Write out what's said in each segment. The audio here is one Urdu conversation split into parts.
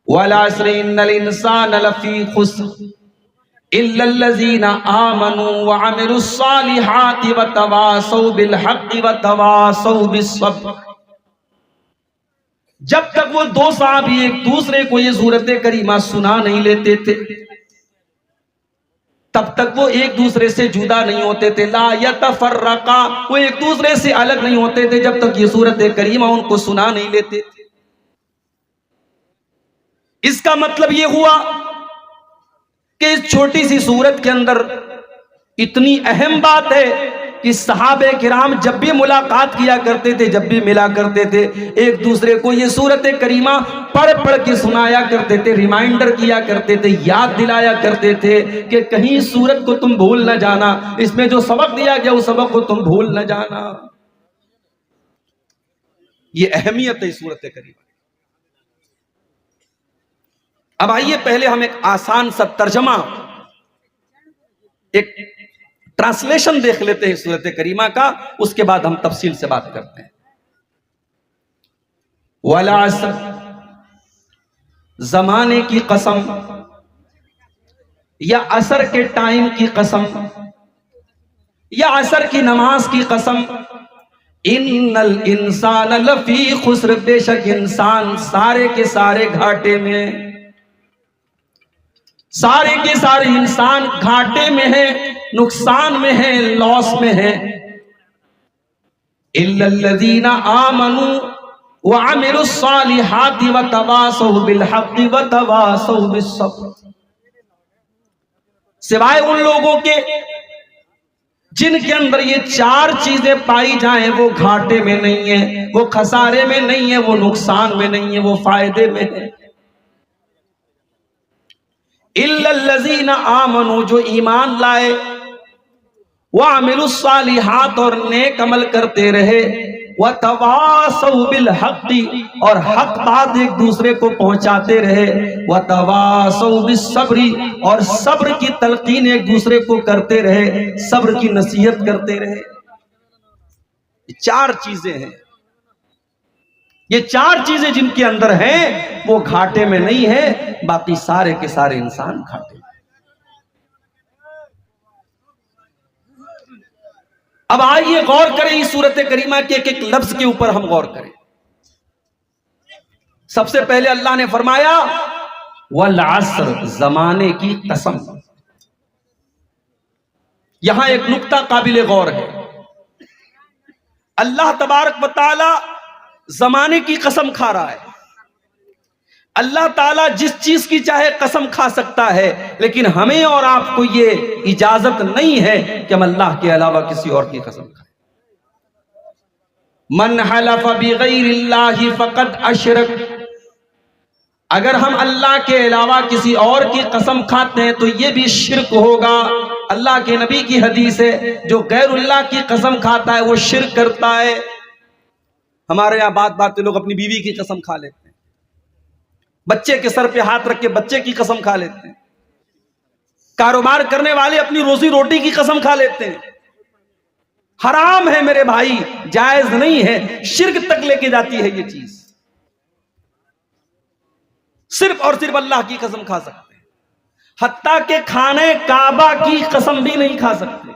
والعصر ان الانسان لفی خسر الا الذین آمنوا وعملوا الصالحات وتواصوا بالحق وتواصوا بالصبر۔ جب تک وہ دو صحابی ایک دوسرے کو یہ سورت کریمہ سنا نہیں لیتے تھے تب تک وہ ایک دوسرے سے جدا نہیں ہوتے تھے، لا یتفرقا، وہ ایک دوسرے سے الگ نہیں ہوتے تھے جب تک یہ سورت کریمہ ان کو سنا نہیں لیتے تھے۔ اس کا مطلب یہ ہوا کہ اس چھوٹی سی سورت کے اندر اتنی اہم بات ہے کہ صحابہ کرام جب بھی ملاقات کیا کرتے تھے، جب بھی ملا کرتے تھے، ایک دوسرے کو یہ سورت کریمہ پڑھ پڑھ کے سنایا کرتے تھے، ریمائنڈر کیا کرتے تھے، یاد دلایا کرتے تھے کہ کہیں سورت کو تم بھول نہ جانا، اس میں جو سبق دیا گیا اس سبق کو تم بھول نہ جانا۔ یہ اہمیت ہے سورت کریمہ۔ اب آئیے پہلے ہم ایک آسان سا ترجمہ، ایک ٹرانسلیشن دیکھ لیتے ہیں سورت کریمہ کا، اس کے بعد ہم تفصیل سے بات کرتے ہیں۔ والعصر، زمانے کی قسم یا عصر کے ٹائم کی قسم یا عصر کی نماز کی قسم، ان الانسان لفی خسر، بے شک انسان سارے کے سارے گھاٹے میں، سارے کے سارے انسان گھاٹے میں ہیں، نقصان میں ہیں، لاس میں ہیں۔ الا الذین آمنوا وعملوا الصالحات وتواصوا بالحق وتواصوا بالصبر، سوائے ان لوگوں کے جن کے اندر یہ چار چیزیں پائی جائیں، وہ گھاٹے میں نہیں ہیں، وہ خسارے میں نہیں ہیں، وہ نقصان میں نہیں ہیں، وہ فائدے میں ہیں۔ الا الذین آمنوا، جو ایمان لائے، وعملوا الصالحات، اور نیک عمل کرتے رہے، وتواصوا بالحق، اور حق بات ایک دوسرے کو پہنچاتے رہے، وتواصوا بالصبر، اور صبر کی تلقین ایک دوسرے کو کرتے رہے، صبر کی نصیحت کرتے رہے۔ یہ چار چیزیں ہیں، یہ چار چیزیں جن کے اندر ہیں وہ گھاٹے میں نہیں ہیں، باقی سارے کے سارے انسان گھاٹے میں۔ اب آئیے غور کریں اس سورت کریمہ کے ایک ایک لفظ کے اوپر ہم غور کریں۔ سب سے پہلے اللہ نے فرمایا والعصر، زمانے کی قسم۔ یہاں ایک نقطہ قابل غور ہے، اللہ تبارک و تعالی زمانے کی قسم کھا رہا ہے۔ اللہ تعالیٰ جس چیز کی چاہے قسم کھا سکتا ہے، لیکن ہمیں اور آپ کو یہ اجازت نہیں ہے کہ ہم اللہ کے علاوہ کسی اور کی قسم کھائیں۔ من حلف بغیر اللہ فقد اشرک، اگر ہم اللہ کے علاوہ کسی اور کی قسم کھاتے ہیں تو یہ بھی شرک ہوگا۔ اللہ کے نبی کی حدیث ہے، جو غیر اللہ کی قسم کھاتا ہے وہ شرک کرتا ہے۔ ہمارے یہاں بات لوگ اپنی بیوی کی قسم کھا لیتے ہیں، بچے کے سر پہ ہاتھ رکھ کے بچے کی قسم کھا لیتے ہیں، کاروبار کرنے والے اپنی روزی روٹی کی قسم کھا لیتے ہیں۔ حرام ہے میرے بھائی، جائز نہیں ہے، شرک تک لے کے جاتی ہے یہ چیز۔ صرف اور صرف اللہ کی قسم کھا سکتے ہیں، حتیٰ کہ کھانے کعبہ کی قسم بھی نہیں کھا سکتے،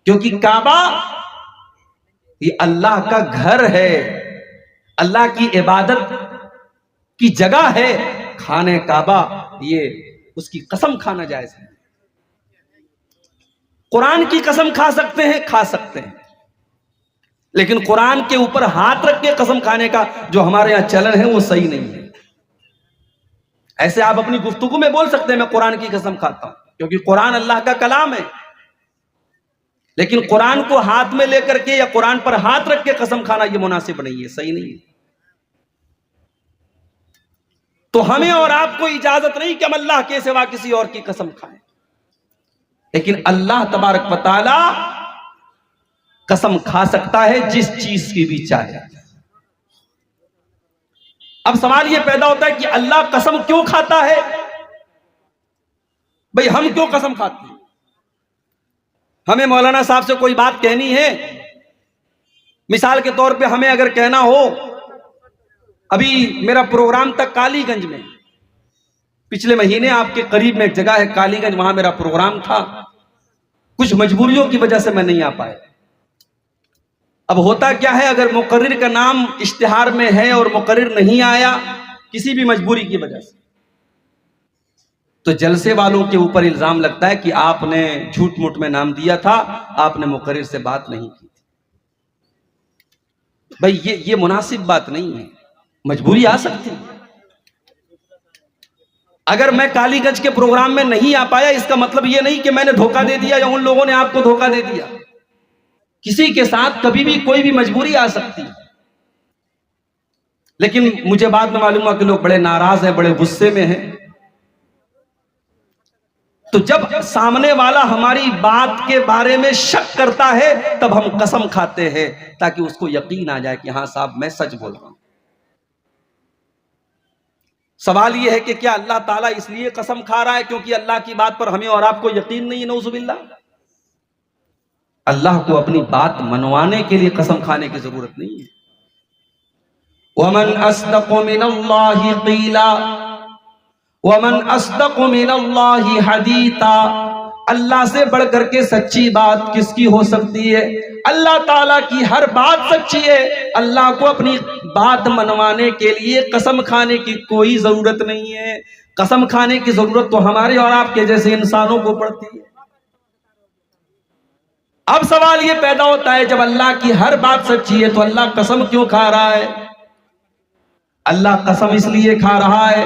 کیونکہ کعبہ یہ اللہ کا گھر ہے، اللہ کی عبادت کی جگہ ہے۔ کھانے کعبہ یہ اس کی قسم کھانا جائز ہے۔ قرآن کی قسم کھا سکتے ہیں، کھا سکتے ہیں، لیکن قرآن کے اوپر ہاتھ رکھ کے قسم کھانے کا جو ہمارے یہاں چلن ہے وہ صحیح نہیں ہے۔ ایسے آپ اپنی گفتگو میں بول سکتے ہیں میں قرآن کی قسم کھاتا ہوں، کیونکہ قرآن اللہ کا کلام ہے، لیکن قرآن کو ہاتھ میں لے کر کے یا قرآن پر ہاتھ رکھ کے قسم کھانا یہ مناسب نہیں ہے، صحیح نہیں ہے۔ تو ہمیں اور آپ کو اجازت نہیں کہ ہم اللہ کے سوا کسی اور کی قسم کھائیں، لیکن اللہ تبارک و تعالی قسم کھا سکتا ہے جس چیز کی بھی چاہے۔ اب سوال یہ پیدا ہوتا ہے کہ اللہ قسم کیوں کھاتا ہے؟ بھئی ہم کیوں قسم کھاتے ہیں؟ ہمیں مولانا صاحب سے کوئی بات کہنی ہے، مثال کے طور پہ ہمیں اگر کہنا ہو ابھی میرا پروگرام تھا کالی گنج میں، پچھلے مہینے آپ کے قریب میں ایک جگہ ہے کالی گنج، وہاں میرا پروگرام تھا، کچھ مجبوریوں کی وجہ سے میں نہیں آ پایا۔ اب ہوتا کیا ہے، اگر مقرر کا نام اشتہار میں ہے اور مقرر نہیں آیا کسی بھی مجبوری کی وجہ سے، تو جلسے والوں کے اوپر الزام لگتا ہے کہ آپ نے جھوٹ موٹ میں نام دیا تھا، آپ نے مقرر سے بات نہیں کی تھی۔ بھائی یہ مناسب بات نہیں ہے، مجبوری آ سکتی ہے۔ اگر میں کالی گنج کے پروگرام میں نہیں آ پایا اس کا مطلب یہ نہیں کہ میں نے دھوکہ دے دیا یا ان لوگوں نے آپ کو دھوکہ دے دیا۔ کسی کے ساتھ کبھی بھی کوئی بھی مجبوری آ سکتی، لیکن مجھے بعد میں معلوم ہوا کہ لوگ بڑے ناراض ہیں، بڑے غصے میں ہیں۔ تو جب سامنے والا ہماری بات کے بارے میں شک کرتا ہے تب ہم قسم کھاتے ہیں تاکہ اس کو یقین آ جائے کہ ہاں صاحب میں سچ بول رہا ہوں۔ سوال یہ ہے کہ کیا اللہ تعالیٰ اس لیے قسم کھا رہا ہے کیونکہ اللہ کی بات پر ہمیں اور آپ کو یقین نہیں ہے؟ نعوذ باللہ۔ اللہ کو اپنی بات منوانے کے لیے قسم کھانے کی ضرورت نہیں ہے۔ وَمَنْ أَصْدَقُ مِنَ اللَّهِ قِيلًا وَمَنْ أَصْدَقُ مِنَ اللَّهِ حَدِيثًا۔ اللہ سے بڑھ کر کے سچی بات کس کی ہو سکتی ہے؟ اللہ تعالیٰ کی ہر بات سچی ہے، اللہ کو اپنی بات منوانے کے لیے قسم کھانے کی کوئی ضرورت نہیں ہے۔ قسم کھانے کی ضرورت تو ہمارے اور آپ کے جیسے انسانوں کو پڑتی ہے۔ اب سوال یہ پیدا ہوتا ہے جب اللہ کی ہر بات سچی ہے تو اللہ قسم کیوں کھا رہا ہے؟ اللہ قسم اس لیے کھا رہا ہے،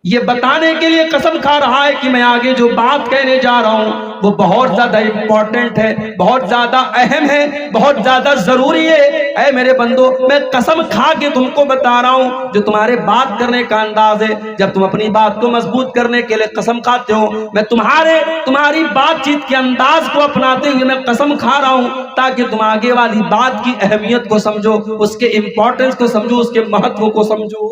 یہ بتانے کے لیے قسم کھا رہا ہے کہ میں آگے جو بات کہنے جا رہا ہوں وہ بہت زیادہ امپورٹنٹ ہے، بہت زیادہ اہم ہے، بہت زیادہ ضروری ہے۔ اے میرے بندو، میں قسم کھا کے تم کو بتا رہا ہوں جو تمہارے بات کرنے کا انداز ہے، جب تم اپنی بات کو مضبوط کرنے کے لیے قسم کھاتے ہو، میں تمہاری بات چیت کے انداز کو اپناتے ہوئے میں قسم کھا رہا ہوں تاکہ تم آگے والی بات کی اہمیت کو سمجھو، اس کے امپورٹنس کو سمجھو، اس کے مہتو کو سمجھو۔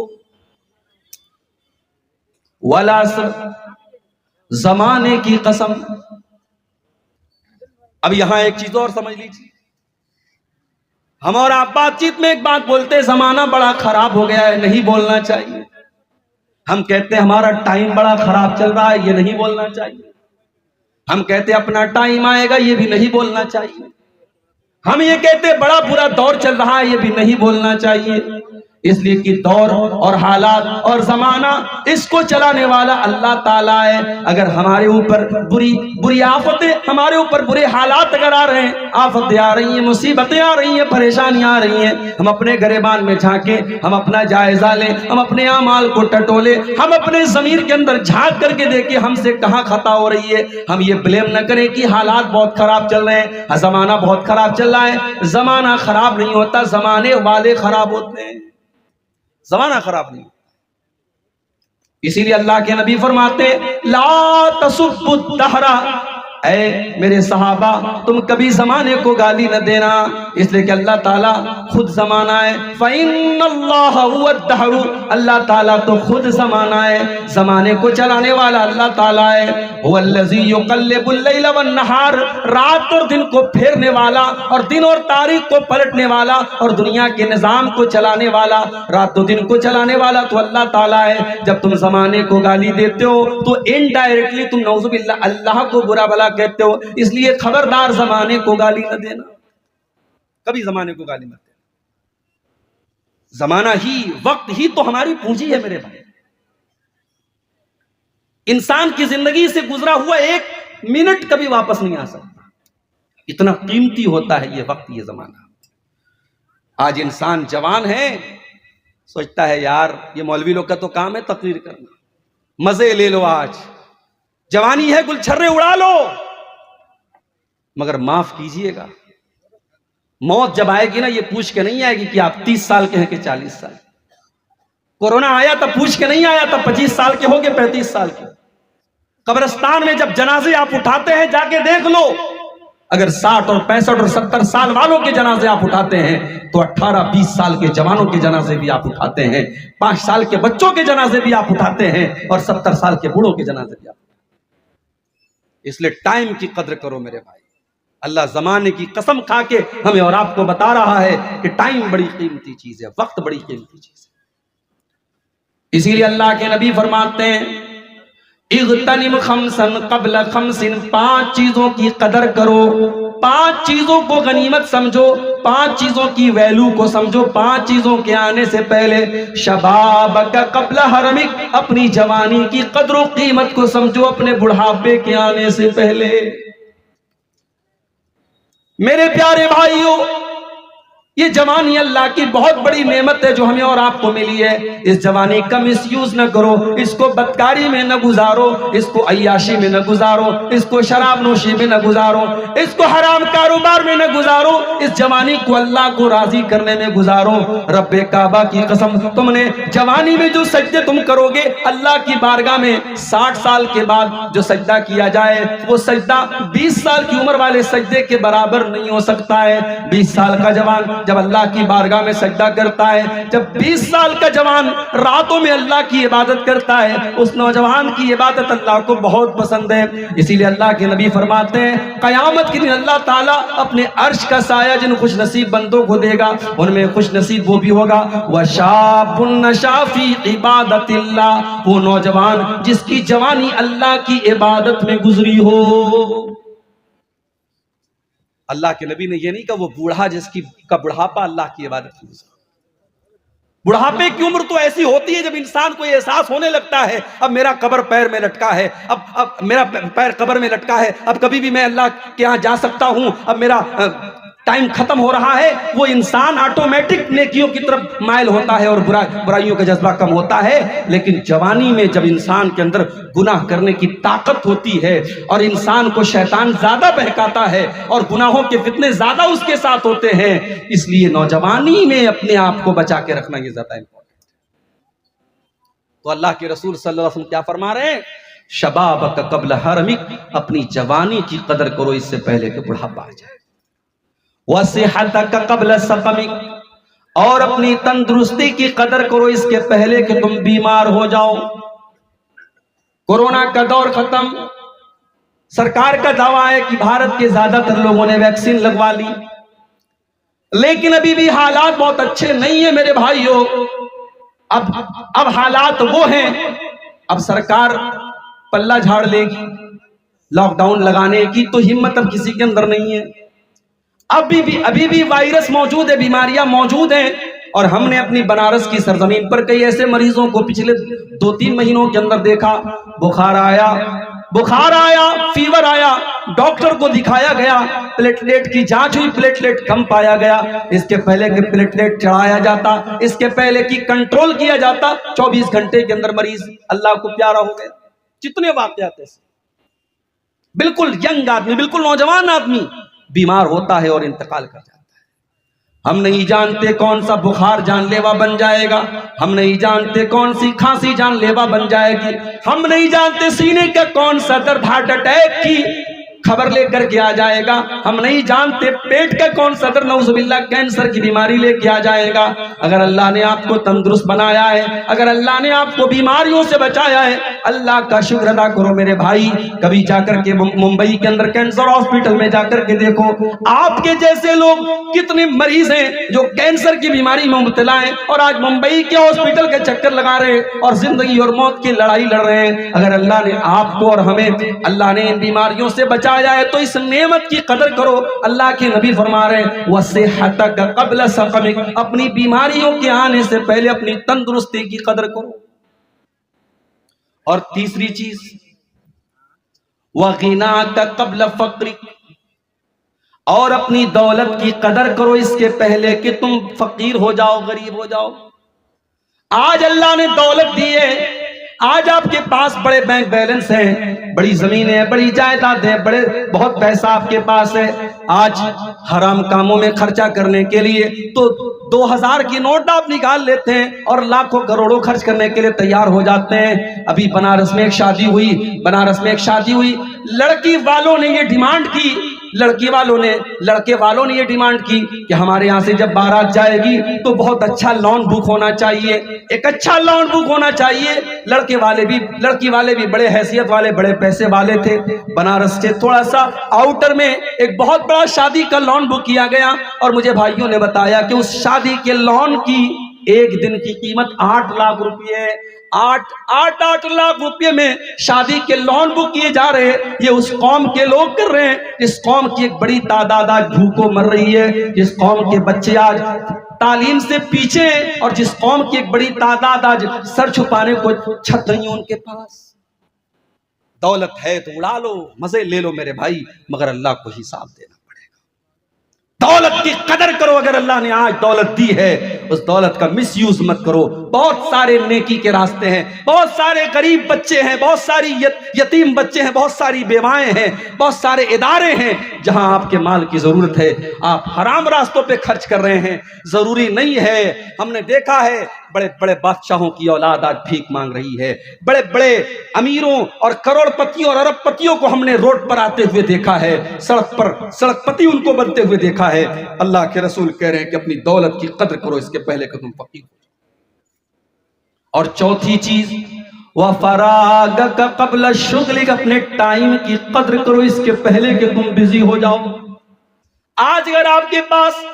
زمانے کی قسم۔ اب یہاں ایک چیز اور سمجھ لیجیے، ہم اور آپ بات چیت میں ایک بات بولتے ہیں زمانہ بڑا خراب ہو گیا ہے، نہیں بولنا چاہیے۔ ہم کہتے ہیں ہمارا ٹائم بڑا خراب چل رہا ہے، یہ نہیں بولنا چاہیے۔ ہم کہتے ہیں اپنا ٹائم آئے گا، یہ بھی نہیں بولنا چاہیے۔ ہم یہ کہتے ہیں بڑا برا دور چل رہا ہے، یہ بھی نہیں بولنا چاہیے، اس لیے کہ دور اور حالات اور زمانہ اس کو چلانے والا اللہ تعالیٰ ہے۔ اگر ہمارے اوپر بری آفتیں، ہمارے اوپر برے حالات اگر آ رہے ہیں، آفتیں آ رہی ہیں، مصیبتیں آ رہی ہیں، پریشانیاں آ رہی ہیں، ہم اپنے گریبان میں جھانکیں، ہم اپنا جائزہ لیں، ہم اپنے اعمال کو ٹٹولیں، ہم اپنے ضمیر کے اندر جھانک کر کے دیکھیں ہم سے کہاں خطا ہو رہی ہے۔ ہم یہ بلیم نہ کریں کہ حالات بہت خراب چل رہے ہیں، زمانہ بہت خراب چل رہا ہے۔ زمانہ خراب نہیں ہوتا، زمانے والے خراب ہوتے ہیں، زمانہ خراب نہیں۔ اسی لیے اللہ کے نبی فرماتے لا تسبوا الدہر، اے میرے صحابہ تم کبھی زمانے کو گالی نہ دینا، اس لیے کہ اللہ تعالیٰ خود زمانہ ہے۔ فَإِنَّ اللَّهَ هُوَ الدَّهْرُ، اللہ تعالیٰ تو خود زمانہ ہے، زمانے کو چلانے والا اللہ تعالیٰ ہے۔ هُوَ الَّذِي يُقَلِّبُ اللَّيْلَ وَالنَّهَارَ، رات اور دن کو پھیرنے والا اور دن اور تاریخ کو پلٹنے والا اور دنیا کے نظام کو چلانے والا، رات و دن کو چلانے والا تو اللہ تعالیٰ ہے۔ جب تم زمانے کو گالی دیتے ہو تو انڈائریکٹلی تم نعوذ باللہ اللہ کو برا بھلا کہتے ہو، اس لیے خبردار زمانے کو گالی نہ دینا، کبھی زمانے کو گالی مت دینا۔ زمانہ ہی، وقت ہی تو ہماری پونجی ہے میرے بھائی۔ انسان کی زندگی سے گزرا ہوا ایک منٹ کبھی واپس نہیں آ سکتا، اتنا قیمتی ہوتا ہے یہ وقت، یہ زمانہ۔ آج انسان جوان ہے، سوچتا ہے یار یہ مولوی لوگ کا تو کام ہے تقریر کرنا، مزے لے لو، آج جوانی ہے گل چھرے اڑا لو، مگر معاف کیجئے گا موت جب آئے گی نا یہ پوچھ کے نہیں آئے گی کہ آپ 30 سال کے ہیں کہ 40 سال۔ کورونا آیا تب پوچھ کے نہیں آیا، تب 25 سال کے ہو گے 35 سال کے۔ قبرستان میں جب جنازے آپ اٹھاتے ہیں جا کے دیکھ لو، اگر 60 اور 65 اور 70 سال والوں کے جنازے آپ اٹھاتے ہیں تو 18-20 سال کے جوانوں کے جنازے بھی آپ اٹھاتے ہیں، 5 سال کے بچوں کے جنازے بھی آپ اٹھاتے ہیں، اور 70 سال کے بوڑھوں کے جنازے بھی آپ اٹھاتے ہیں۔ اس لیے ٹائم کی قدر کرو میرے بھائی۔ اللہ زمانے کی قسم کھا کے ہمیں اور آپ کو بتا رہا ہے کہ ٹائم بڑی قیمتی چیز ہے، وقت بڑی قیمتی چیز ہے۔ اسی لیے اللہ کے نبی فرماتے ہیں اغتنم خمسن قبل خمسن، 5 چیزوں کی قدر کرو، 5 چیزوں کو غنیمت سمجھو، 5 چیزوں کی ویلو کو سمجھو، 5 چیزوں کے آنے سے پہلے۔ شبابک قبل حرمک، اپنی جوانی کی قدر و قیمت کو سمجھو اپنے بڑھاپے کے آنے سے پہلے۔ میرے پیارے بھائیوں، یہ جوانی اللہ کی بہت بڑی نعمت ہے جو ہمیں اور آپ کو ملی ہے۔ اس جوانی کا مس یوز نہ کرو، اس کو بدکاری میں نہ گزارو، اس کو عیاشی میں نہ گزارو، اس کو شراب نوشی میں نہ گزارو، اس کو حرام کاروبار میں نہ گزارو، اس جوانی کو اللہ کو راضی کرنے میں گزارو۔ رب کعبہ کی قسم، تم نے جوانی میں جو سجدے تم کرو گے اللہ کی بارگاہ میں 60 سال کے بعد جو سجدہ کیا جائے وہ سجدہ 20 سال کی عمر والے سجدے کے برابر نہیں ہو سکتا ہے۔ 20 سال کا جوان جب اللہ کی بارگاہ میں سجدہ کرتا ہے، جب 20 سال کا جوان راتوں میں اللہ کی عبادت کرتا ہے، اس نوجوان کی عبادت اللہ کو بہت پسند ہے۔ اسی لیے اللہ کے نبی فرماتے ہیں قیامت کے دن اللہ تعالیٰ اپنے عرش کا سایہ جن خوش نصیب بندوں کو دے گا، ان میں خوش نصیب وہ بھی ہوگا وَشَابٌ نَشَأَ فِي عِبَادَةِ اللَّهِ، وہ نوجوان جس کی جوانی اللہ کی عبادت میں گزری ہو۔ اللہ کے نبی نے یہ نہیں کہا وہ بوڑھا جس کی کا بڑھاپا اللہ کی عبادت میں گزرا۔ بڑھاپے کی عمر تو ایسی ہوتی ہے جب انسان کو یہ احساس ہونے لگتا ہے اب میرا قبر پیر میں لٹکا ہے، اب میرا پیر قبر میں لٹکا ہے، اب کبھی بھی میں اللہ کے ہاں جا سکتا ہوں، اب میرا ٹائم ختم ہو رہا ہے۔ وہ انسان آٹومیٹک نیکیوں کی طرف مائل ہوتا ہے اور برائیوں کا جذبہ کم ہوتا ہے۔ لیکن جوانی میں جب انسان کے اندر گناہ کرنے کی طاقت ہوتی ہے اور انسان کو شیطان زیادہ بہکاتا ہے اور گناہوں کے فتنے زیادہ اس کے ساتھ ہوتے ہیں، اس لیے نوجوانی میں اپنے آپ کو بچا کے رکھنا یہ زیادہ امپورٹنٹ ہے۔ تو اللہ کے رسول صلی اللہ علیہ وسلم کیا فرما رہے ہیں؟ شبابک قبل حرمک، اپنی جوانی کی قدر کرو اس سے پہلے کہ بڑھاپا آ جائے۔ وَصِحَتَكَ قَبْلَ سَقَمِكَ، اور اپنی تندرستی کی قدر کرو اس کے پہلے کہ تم بیمار ہو جاؤ۔ کورونا کا دور ختم، سرکار کا دعویٰ ہے کہ بھارت کے زیادہ تر لوگوں نے ویکسین لگوا لی، لیکن ابھی بھی حالات بہت اچھے نہیں ہیں میرے بھائیوں۔ اب حالات وہ ہیں، اب سرکار پلہ جھاڑ لے گی، لاک ڈاؤن لگانے کی تو ہمت اب کسی کے اندر نہیں ہے۔ ابھی بھی وائرس موجود ہے، بیماریاں موجود ہیں، اور ہم نے اپنی بنارس کی سرزمین پر کئی ایسے مریضوں کو پچھلے 2-3 مہینوں کے اندر دیکھا، بخار آیا، فیور آیا، ڈاکٹر کو دکھایا گیا، پلیٹلیٹ کی جانچ ہوئی، پلیٹلیٹ کم پایا گیا۔ اس کے پہلے کہ پلیٹلیٹ چڑھایا جاتا، اس کے پہلے کی کنٹرول کیا جاتا، 24 گھنٹے کے اندر مریض اللہ کو پیارا ہو گیا۔ جتنے واقعات ایسے، بالکل ینگ آدمی، بالکل نوجوان آدمی بیمار ہوتا ہے اور انتقال کر جاتا ہے۔ ہم نہیں جانتے کون سا بخار جان لیوا بن جائے گا، ہم نہیں جانتے کون سی کھانسی جان لیوا بن جائے گی، ہم نہیں جانتے سینے کا کون سا درد ہارٹ اٹیک کی خبر لے کر کے آ جائے گا، ہم نہیں جانتے پیٹ کا کون سا درد نعوذ باللہ کینسر کی بیماری لے کے آ جائے گا۔ اگر اللہ نے آپ کو تندرست بنایا ہے، اگر اللہ نے آپ کو بیماریوں سے بچایا ہے، اللہ کا شکر ادا کرو میرے بھائی۔ کبھی جا کر کے ممبئی کے اندر کینسر ہاسپٹل میں جا کر کے دیکھو، آپ کے جیسے لوگ کتنے مریض ہیں جو کینسر کی بیماری میں مبتلا ہیں اور آج ممبئی کے ہاسپٹل کے چکر لگا رہے ہیں اور زندگی اور موت کی لڑائی لڑ رہے ہیں۔ اگر اللہ نے آپ کو اور ہمیں اللہ نے ان بیماریوں سے بچایا ہے تو اس نعمت کی قدر کرو۔ اللہ کے نبی فرما رہے ہیں وَصِحَتَكَ قَبْلَ سَقَمِكَ، اپنی بیماریوں کے آنے سے پہلے اپنی تندرستی کی قدر کرو۔ اور تیسری چیز وَغِنَاكَ قَبْلَ فَقْرِكَ، اور اپنی دولت کی قدر کرو اس کے پہلے کہ تم فقیر ہو جاؤ، غریب ہو جاؤ۔ آج اللہ نے دولت دی ہے، آج آپ کے پاس بڑے بینک بیلنس ہیں، بڑی زمینیں، بڑی جائیدادیں، بہت پیسہ آپ کے پاس ہے۔ آج حرام کاموں میں خرچہ کرنے کے لیے تو 2000 کی نوٹ آپ نکال لیتے ہیں اور لاکھوں کروڑوں خرچ کرنے کے لیے تیار ہو جاتے ہیں۔ ابھی بنارس میں ایک شادی ہوئی، لڑکی والوں نے یہ ڈیمانڈ کی، لڑکے والوں نے یہ ڈیمانڈ کی کہ ہمارے یہاں سے جب بارات جائے گی تو بہت اچھا لان بک ہونا چاہیے، ایک اچھا لان بک ہونا چاہیے۔ لڑکی والے بھی بڑے حیثیت والے، بڑے پیسے والے تھے۔ بنارس سے تھوڑا سا آؤٹر میں ایک بہت بڑا شادی کا لان بک کیا گیا اور مجھے بھائیوں نے بتایا کہ اس شادی کے لان کی ایک دن کی قیمت 8 لاکھ روپے ہے. 8 لاکھ روپے میں شادی کے لون بک کیے جا رہے ہیں. یہ اس قوم کے لوگ کر رہے ہیں جس قوم کی ایک بڑی تعداد آج بھوکوں مر رہی ہے, جس قوم کے بچے آج تعلیم سے پیچھے ہیں, اور جس قوم کی ایک بڑی تعداد آج سر چھپانے کو چھت نہیں ان کے پاس. دولت ہے تو اڑا لو, مزے لے لو میرے بھائی, مگر اللہ کو حساب دینا پڑے گا. دولت کی قدر کرو. اگر اللہ نے آج دولت دی ہے اس دولت کا مس یوز مت کرو. بہت سارے نیکی کے راستے ہیں, بہت سارے غریب بچے ہیں, بہت ساری یتیم بچے ہیں, بہت ساری بیوائیں ہیں, بہت سارے ادارے ہیں جہاں آپ کے مال کی ضرورت ہے. آپ حرام راستوں پہ خرچ کر رہے ہیں. ضروری نہیں ہے. ہم نے دیکھا ہے بڑے بڑے بادشاہوں کی اولاد آج بھیک مانگ رہی ہے. بڑے بڑے امیروں اور کروڑ پتیوں اور ارب پتیوں کو ہم نے روڈ پر آتے ہوئے دیکھا ہے, سڑک پر سڑک پتی ان کو بنتے ہوئے دیکھا ہے. اللہ کے رسول کہہ رہے ہیں کہ اپنی دولت کی قدر کرو اس کے پہلے کہ تم فقیر ہو. اور چوتھی چیز, وَفَرَاغَكَ قَبْلَ شُغْلِكَ, اپنے ٹائم کی قدر کرو اس کے پہلے کہ تم بزی ہو جاؤ. آج اگر آپ کے پاس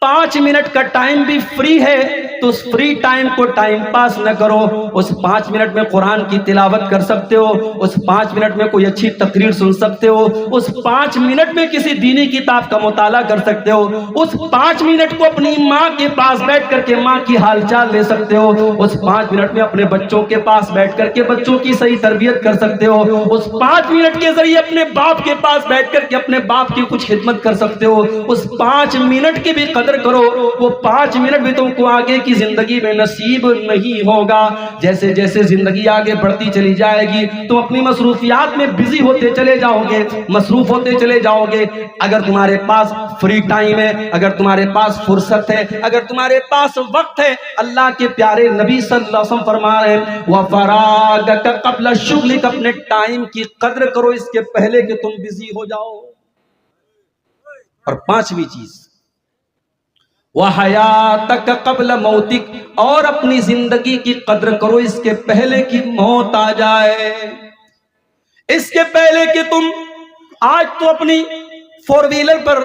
5 منٹ کا ٹائم بھی فری ہے تو اس فری ٹائم کو ٹائم پاس نہ کرو. اس 5 منٹ میں قرآن کی تلاوت کر سکتے ہو, اس 5 منٹ میں کوئی اچھی تقریر سن سکتے ہو, اس 5 منٹ میں کسی دینی کتاب کا مطالعہ کر سکتے ہو, اس 5 منٹ کو اپنی ماں کے پاس بیٹھ کر کے ماں کی حال چال لے سکتے ہو, اس 5 منٹ میں اپنے بچوں کے پاس بیٹھ کر کے بچوں کی صحیح تربیت کر سکتے ہو, اس 5 منٹ کے ذریعے اپنے باپ کے پاس بیٹھ کر کے اپنے باپ کی کچھ خدمت کر سکتے ہو. اس 5 منٹ کی بھی قدر کرو. وہ 5 منٹ بھی تم کو آگے کی زندگی میں نصیب نہیں ہوگا. جیسے جیسے زندگی آگے بڑھتی چلی جائے گی تم اپنی مصروفیات میں بزی ہوتے چلے جاؤ گے, مصروف ہوتے چلے جاؤ گے. اگر تمہارے پاس فری ٹائم ہے, اگر تمہارے پاس فرصت ہے, اگر تمہارے پاس وقت ہے, اللہ کے پیارے نبی صلی اللہ علیہ وسلم فرما رہے ہیں وَفَرَاغَكَ قَبْلَ شُغْلِكَ, اپنے ٹائم کی قدر کرو اس کے پہلے کہ تم بزی ہو جاؤ. اور 5ویں چیز, وَحَيَاتَكَ قَبْلَ مَوْتِكَ, اور اپنی زندگی کی قدر کرو اس کے پہلے کہ موت آ جائے. اس کے پہلے کہ تم آج تو اپنی 4 ویلر پر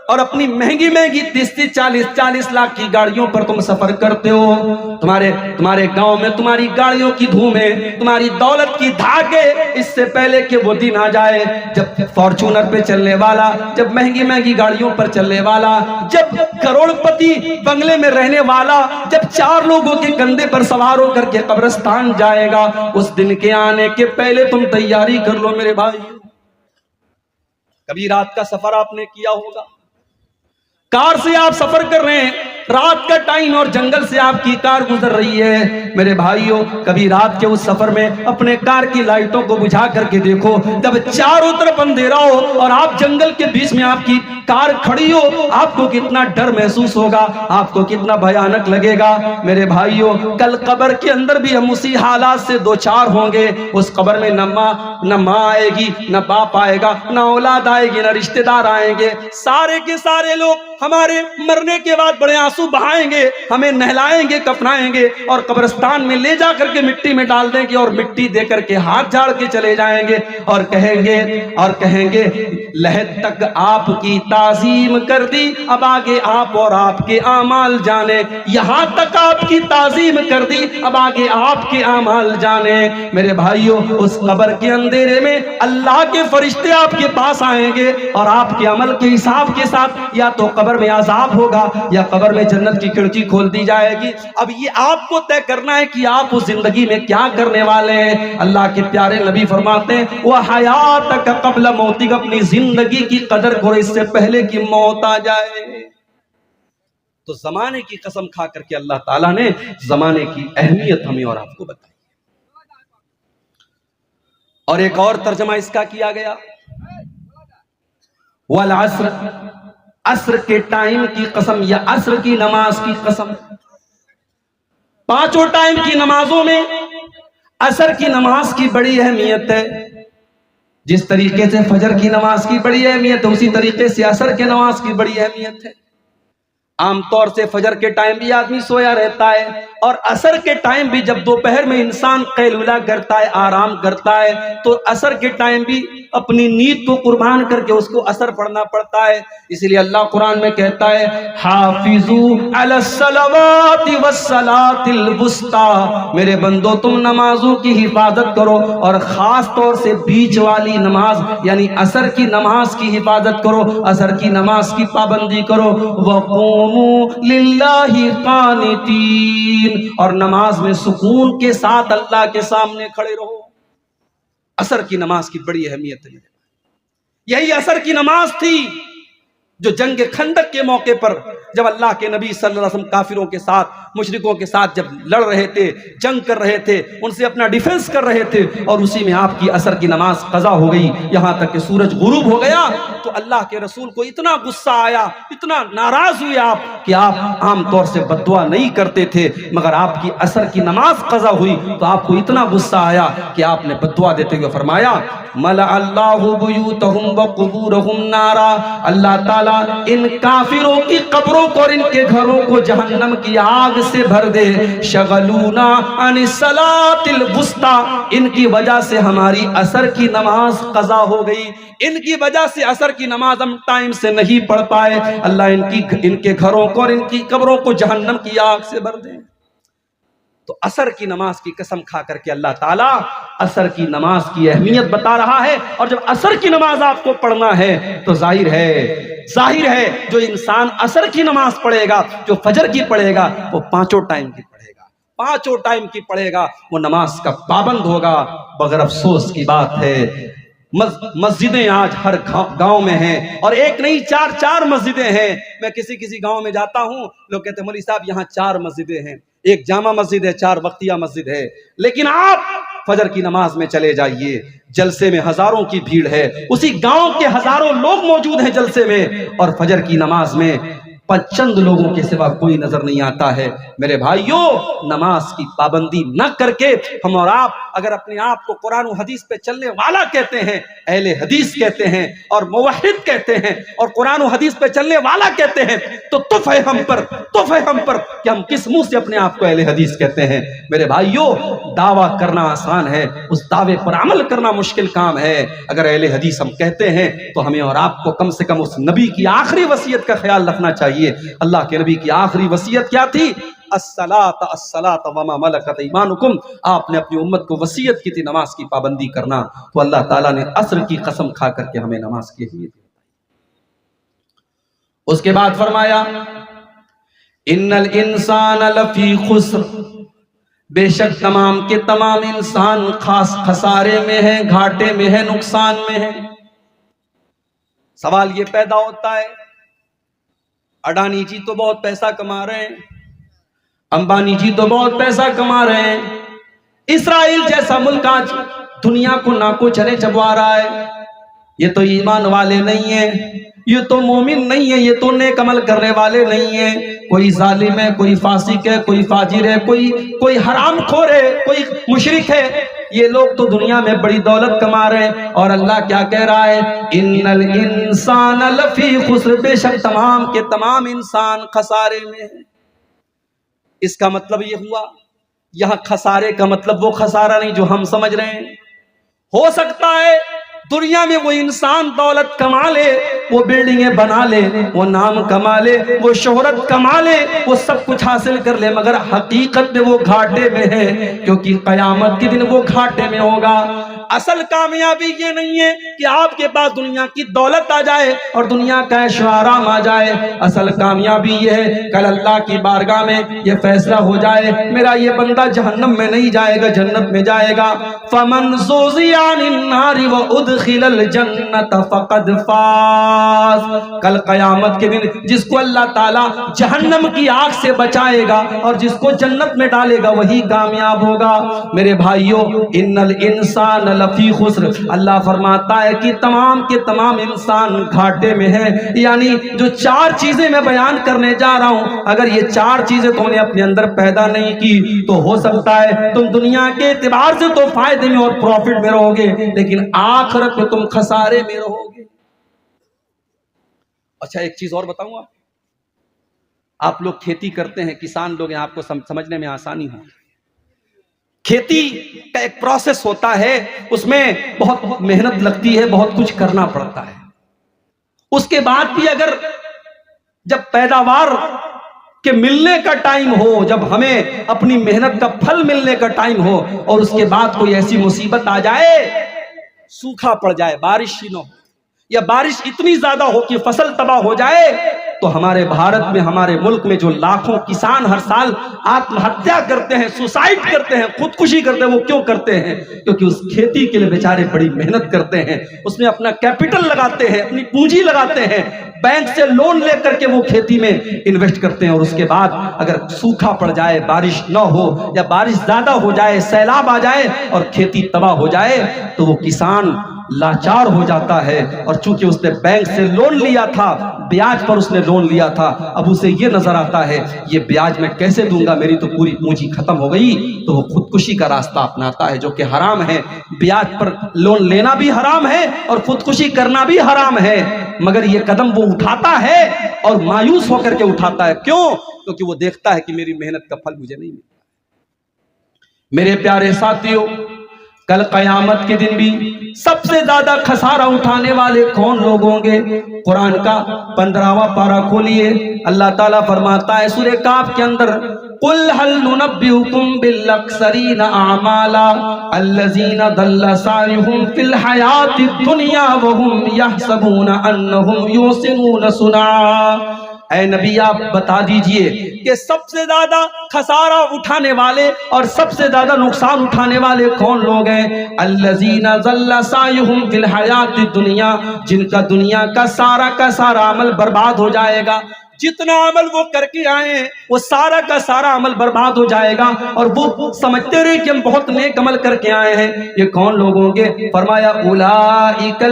اور اپنی مہنگی مہنگی 30-40 لاکھ کی گاڑیوں پر تم سفر کرتے ہو. تمہارے گاؤں میں تمہاری گاڑیوں کی دھوم ہے, تمہاری دولت کی دھاک ہے. اس سے پہلے کہ وہ دن آ جائے جب فارچونر پہ چلنے والا, جب مہنگی مہنگی گاڑیوں پر چلنے والا, جب کروڑ پتی بنگلے میں رہنے والا, جب 4 لوگوں کے کندھے پر سوار ہو کر کے قبرستان جائے گا, اس دن کے آنے کے پہلے تم تیاری کر لو میرے بھائی. کبھی رات کا سفر آپ نے کیا ہوگا, کار سے آپ سفر کر رہے ہیں, رات کا ٹائم اور جنگل سے آپ کی کار گزر رہی ہے. میرے بھائیوں, کبھی رات کے اس سفر میں اپنے کار کی لائٹوں کو بجھا کر کے دیکھو. جب چاروں طرف اندھیرا ہو اور آپ جنگل کے بیچ میں آپ کی کار کھڑی ہو, آپ کو کتنا ڈر محسوس ہوگا, آپ کو کتنا بھیانک لگے گا. میرے بھائیوں, کل قبر کے اندر بھی ہم اسی حالات سے 2-4 ہوں گے. اس قبر میں نہ ماں آئے گی, نہ باپ آئے گا, نہ اولاد آئے گی, نہ رشتہ دار آئیں گے. سارے کے سارے لوگ ہمارے مرنے کے بعد بڑے آنسو بہائیں گے, ہمیں نہلائیں گے, کفنائیں گے, اور قبرستان میں لے جا کر کے مٹی میں ڈال دیں گے, اور مٹی دے کر کے ہاتھ جھاڑ کے چلے جائیں گے, اور کہیں گے لحد تک آپ کی تعظیم کر دی, اب آگے آپ اور آپ کے اعمال جانے. یہاں تک آپ کی تعظیم کر دی, اب آگے آپ کے اعمال جانے. میرے بھائیوں, اس قبر کے اندھیرے میں اللہ کے فرشتے آپ کے پاس آئیں گے, اور آپ کے عمل کے حساب کے ساتھ یا تو قبر میں عذاب ہوگا یا قبر میں جنت کی کھڑکی کھول دی جائے گی. اب یہ آپ کو طے کرنا ہے کہ آپ اس زندگی میں کیا کرنے والے ہیں. اللہ کے پیارے نبی فرماتے ہیں وَحَيَاتَكَ قَبْلَ مَوْتِكَ, اپنی زندگی کی قدر کرو اس سے پہلے کہ موت آ جائے. تو زمانے کی قسم کھا کر کے اللہ تعالیٰ نے زمانے کی اہمیت ہمیں اور آپ کو بتائی. اور ایک اور ترجمہ اس کا کیا گیا وَالْعَصْرِ, عصر کے ٹائم کی قسم یا عصر کی نماز کی قسم. 5 ٹائم کی نمازوں میں عصر کی نماز کی بڑی اہمیت ہے. جس طریقے سے فجر کی نماز کی بڑی اہمیت ہے, اسی طریقے سے عصر کی نماز کی بڑی اہمیت ہے. عام طور سے فجر کے ٹائم بھی آدمی سویا رہتا ہے, اور عصر کے ٹائم بھی جب دوپہر میں انسان قیلولہ کرتا ہے, آرام کرتا ہے, تو عصر کے ٹائم بھی اپنی نیند کو قربان کر کے اس کو اثر پڑنا پڑتا ہے. اسی لیے اللہ قرآن میں کہتا ہے حافظوا علی الصلوات والصلاۃ الوسطی، میرے بندو تم نمازوں کی حفاظت کرو اور خاص طور سے بیچ والی نماز یعنی عصر کی نماز کی حفاظت کرو، عصر کی نماز کی پابندی کرو. وقوموا للہ قانتین، اور نماز میں سکون کے ساتھ اللہ کے سامنے کھڑے رہو. عصر کی نماز کی بڑی اہمیت ہے. یہی عصر کی نماز تھی جو جنگ خندق کے موقع پر جب اللہ کے نبی صلی اللہ علیہ وسلم کافروں کے ساتھ مشرکوں کے ساتھ جب لڑ رہے تھے، جنگ کر رہے تھے، ان سے اپنا ڈیفنس کر رہے تھے، اور اسی میں آپ کی عصر کی نماز قضا ہو گئی یہاں تک کہ سورج غروب ہو گیا. تو اللہ کے رسول کو اتنا غصہ آیا، اتنا ناراض ہوئے آپ کہ آپ عام طور سے بد دعا نہیں کرتے تھے، مگر آپ کی عصر کی نماز قضا ہوئی تو آپ کو اتنا غصہ آیا کہ آپ نے بد دعا دیتے ہوئے فرمایا ملأ اللہ بیوتہم وقبورہم نارا، اللہ تعالیٰ ان کافروں کی قبروں کو اور ان کے گھروں کو جہنم کی آگ سے بھر دے. شغلونا عن الصلاۃ الوسطی، ان کی وجہ سے ہماری عصر کی نماز قضا ہو گئی، ان کی وجہ سے عصر کی نماز ہم ٹائم سے نہیں پڑھ پائے. اللہ ان کے گھروں کو اور ان کی قبروں کو جہنم کی آگ سے بھر دے. تو عصر کی نماز کی قسم کھا کر کے اللہ تعالیٰ عصر کی نماز کی اہمیت بتا رہا ہے. اور جب عصر کی نماز آپ کو پڑھنا ہے تو ظاہر ہے جو انسان عصر کی نماز پڑھے گا، جو فجر کی پڑھے گا، وہ پانچوں ٹائم کی پڑھے گا، پانچوں ٹائم کی پڑھے گا، وہ نماز کا پابند ہوگا. مگر افسوس کی بات ہے مسجدیں آج ہر گاؤں میں ہیں، اور ایک نہیں چار مسجدیں ہیں. میں کسی گاؤں میں جاتا ہوں، لوگ کہتے ہیں مولوی صاحب یہاں 4 مسجدیں ہیں، ایک جامع مسجد ہے، 4 وقتیہ مسجد ہے. لیکن آپ فجر کی نماز میں چلے جائیے، جلسے میں ہزاروں کی بھیڑ ہے، اسی گاؤں کے ہزاروں لوگ موجود ہیں جلسے میں، اور فجر کی نماز میں چند لوگوں کے سوا کوئی نظر نہیں آتا ہے. میرے بھائیوں، نماز کی پابندی نہ کر کے ہم اور آپ اگر اپنے آپ کو قرآن و حدیث پہ چلنے والا کہتے ہیں، اہل حدیث کہتے ہیں، اور موحد کہتے ہیں، اور قرآن و حدیث پہ چلنے والا کہتے ہیں، تو تف ہے ہم پر کہ ہم کس منہ سے اپنے آپ کو اہل حدیث کہتے ہیں. میرے بھائیوں، دعویٰ کرنا آسان ہے، اس دعوے پر عمل کرنا مشکل کام ہے. اگر اہل حدیث ہم کہتے ہیں تو ہمیں اور آپ کو کم سے کم اس نبی کی آخری وصیت کا خیال رکھنا چاہیے. اللہ کے نبی کی آخری وصیت کیا تھی؟ الصلاۃ وما ملکت ایمانکم. آپ نے اپنی امت کو وصیت کی تھی نماز کی پابندی کرنا. تو اللہ تعالیٰ نے عصر کی قسم کھا کر کے ہمیں نماز کی اہمیت دی. اس کے بعد فرمایا ان الانسان لفی خسر، بے شک تمام کے تمام انسان خاص خسارے میں ہے، گھاٹے میں ہے، نقصان میں ہے. سوال یہ پیدا ہوتا ہے اڈانی جی تو بہت پیسہ کما رہے ہیں، امبانی جی تو بہت پیسہ کما رہے ہیں، اسرائیل جیسا ملک آج دنیا کو ناکو چنے چبوا رہا ہے، یہ تو ایمان والے نہیں ہیں، یہ تو مومن نہیں ہے، یہ تو نیک عمل کرنے والے نہیں ہیں. کوئی ظالم ہے، کوئی فاسق ہے، کوئی فاجر ہے، کوئی حرام خور ہے، کوئی مشرک ہے. یہ لوگ تو دنیا میں بڑی دولت کما رہے ہیں. اور اللہ کیا کہہ رہا ہے؟ ان الانسان لفی خسر، بے شک تمام کے تمام انسان خسارے میں ہیں. اس کا مطلب یہ ہوا، یہاں خسارے کا مطلب وہ خسارہ نہیں جو ہم سمجھ رہے ہیں. ہو سکتا ہے دنیا میں وہ انسان دولت کما لے، وہ بلڈنگیں بنا لے، وہ نام کما لے، وہ شہرت کما لے، وہ سب کچھ حاصل کر لے، مگر حقیقت میں وہ گھاٹے میں ہے، کیونکہ قیامت کے دن وہ گھاٹے میں ہوگا. اصل کامیابی یہ نہیں ہے کہ آپ کے پاس دنیا کی دولت آ جائے اور دنیا کا عیش و آرام آ جائے. اصل کامیابی یہ ہے کل اللہ کی بارگاہ میں یہ فیصلہ ہو جائے میرا یہ بندہ جہنم میں نہیں جائے گا، جنت میں جائے گا. فمن زوزی عن النار وادخل الجنت فقد فاز. کل قیامت کے دن جس کو اللہ تعالی جہنم کی آگ سے بچائے گا اور جس کو جنت میں ڈالے گا وہی کامیاب ہوگا. میرے بھائیوں، ان الانسان لفی خسر، اللہ فرماتا ہے کہ تمام کے تمام انسان گھاٹے میں ہیں. یعنی جو 4 چیزیں میں بیان کرنے جا رہا ہوں، اگر یہ 4 چیزیں تم نے اپنے اندر پیدا نہیں کی تو ہو سکتا ہے تم دنیا کے اعتبار سے تو فائدے میں اور پروفٹ میں رہو گے، لیکن آخرت میں تم خسارے میں رہو گے. اچھا ایک چیز اور بتاؤں آپ لوگ کھیتی کرتے ہیں، کسان لوگ ہیں، آپ کو سمجھنے میں آسانی ہو. کھیتی کا ایک پروسیس ہوتا ہے، اس میں بہت محنت لگتی ہے، بہت کچھ کرنا پڑتا ہے. اس کے بعد بھی اگر جب پیداوار کے ملنے کا ٹائم ہو، جب ہمیں اپنی محنت کا پھل ملنے کا ٹائم ہو، اور اس کے بعد کوئی ایسی مصیبت آ جائے، سوکھا پڑ جائے، بارش ہی نہ ہو، یا بارش اتنی زیادہ ہو کہ فصل تباہ ہو جائے، تو ہمارے بھارت میں، ہمارے ملک میں جو لاکھوں کسان ہر سال آتم ہتیا کرتے ہیں، سوسائڈ کرتے ہیں، خودکشی کرتے ہیں، وہ کیوں کرتے ہیں؟ کیونکہ اس کھیتی کے لیے بیچارے بڑی محنت کرتے ہیں، اس میں اپنا کیپٹل لگاتے ہیں، اپنی پونجی لگاتے ہیں، بینک سے لون لے کر کے وہ کھیتی میں انویسٹ کرتے ہیں، اور اس کے بعد اگر سوکھا پڑ جائے، بارش نہ ہو، یا بارش زیادہ ہو جائے، سیلاب آ جائے اور کھیتی تباہ ہو جائے، تو وہ کسان لاچار ہو جاتا ہے. اور چونکہ اس نے بینک سے لون لیا تھا، بیاج پر اس نے لون لیا تھا، اب اسے یہ نظر آتا ہے یہ بیاج میں کیسے دوں گا، میری تو پوری پونجی ختم ہو گئی، تو وہ خودکشی کا راستہ اپناتا ہے، جو کہ حرام ہے. بیاج پر لون لینا بھی حرام ہے اور خودکشی کرنا بھی حرام ہے، مگر یہ قدم وہ اٹھاتا ہے اور مایوس ہو کر کے اٹھاتا ہے. کیوں؟ کیونکہ وہ دیکھتا ہے کہ میری محنت کا پھل مجھے نہیں ملتا. میرے پیارے ساتھیوں، کل قیامت کے دن بھی سب سے زیادہ خسارہ اٹھانے والے کون لوگ ہوں گے؟ قرآن کا 15واں پارہ کھولیے، اللہ تعالیٰ فرماتا ہے سورہ کاف کے اندر، قُلْ هَلْ نُنَبِّئُكُمْ بِالْأَخْسَرِينَ أَعْمَالًا الَّذِينَ ضَلَّ سَعْيُهُمْ فِي الْحَيَاةِ الدُّنْيَا وَهُمْ يَحْسَبُونَ أَنَّهُمْ يُحْسِنُونَ صُنْعًا. اے نبی آپ بتا دیجئے کہ سب سے زیادہ خسارہ اٹھانے والے اور سب سے زیادہ نقصان اٹھانے والے کون لوگ ہیں؟ الذین ضل سعیہم فی الحیات الدنیا، جن کا دنیا کا سارا عمل برباد ہو جائے گا. جتنا عمل وہ کر کے آئے ہیں وہ سارا کا سارا عمل برباد ہو جائے گا، اور وہ سمجھتے رہے کہ ہم بہت نیک عمل کر کے آئے ہیں. یہ کون لوگ ہوں گے؟ فرمایا اولئک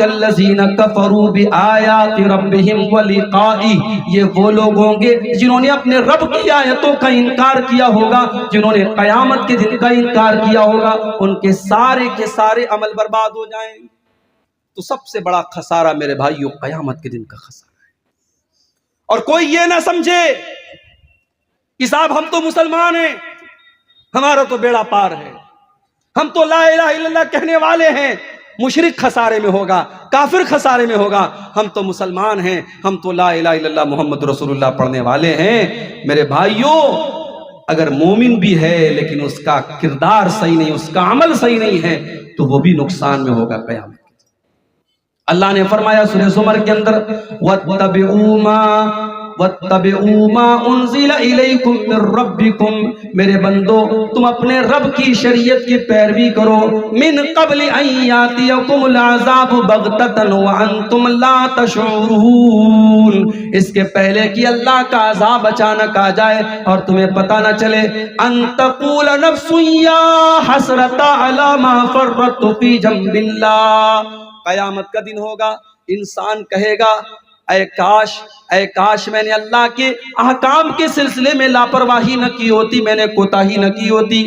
الذین کفروا بآیات ربہم ولقائہ. یہ وہ لوگ ہوں گے جنہوں نے اپنے رب کی آیتوں کا انکار کیا ہوگا، جنہوں نے قیامت کے دن کا انکار کیا ہوگا، ان کے سارے عمل برباد ہو جائیں. تو سب سے بڑا خسارہ میرے بھائیو قیامت کے دن کا خسارہ. اور کوئی یہ نہ سمجھے کہ صاحب ہم تو مسلمان ہیں، ہمارا تو بیڑا پار ہے، ہم تو لا الہ الا اللہ کہنے والے ہیں، مشرک خسارے میں ہوگا، کافر خسارے میں ہوگا، ہم تو مسلمان ہیں، ہم تو لا الہ الا اللہ محمد رسول اللہ پڑھنے والے ہیں. میرے بھائیو، اگر مومن بھی ہے لیکن اس کا کردار صحیح نہیں، اس کا عمل صحیح نہیں ہے، تو وہ بھی نقصان میں ہوگا قیامت. اللہ نے فرمایا سورہ زمر کے اندر، وَاتَّبِعُوا مَا أُنزِلَ إِلَيْكُم مِّن رَّبِّكُم. میرے بندو تم اپنے رب کی شریعت کی پیروی کرو. مِن قَبْلِ أَن يَأْتِيَكُمُ الْعَذَابُ بَغْتَةً وَأَنتُمْ لَا تَشْعُرُونَ. اس کے پہلے کہ اللہ کا عذاب اچانک آ جائے اور تمہیں پتہ نہ چلے. أَن تَقُولَ نَفْسٌ يَا حَسْرَتَ عَلَىٰ مَا فَرَّطتُ فِي جَنبِ اللَّهِ. قیامت کا دن ہوگا، انسان کہے گا اے کاش میں نے اللہ کے احکام کے سلسلے میں لاپرواہی نہ کی ہوتی، میں نے کوتاہی نہ کی ہوتی.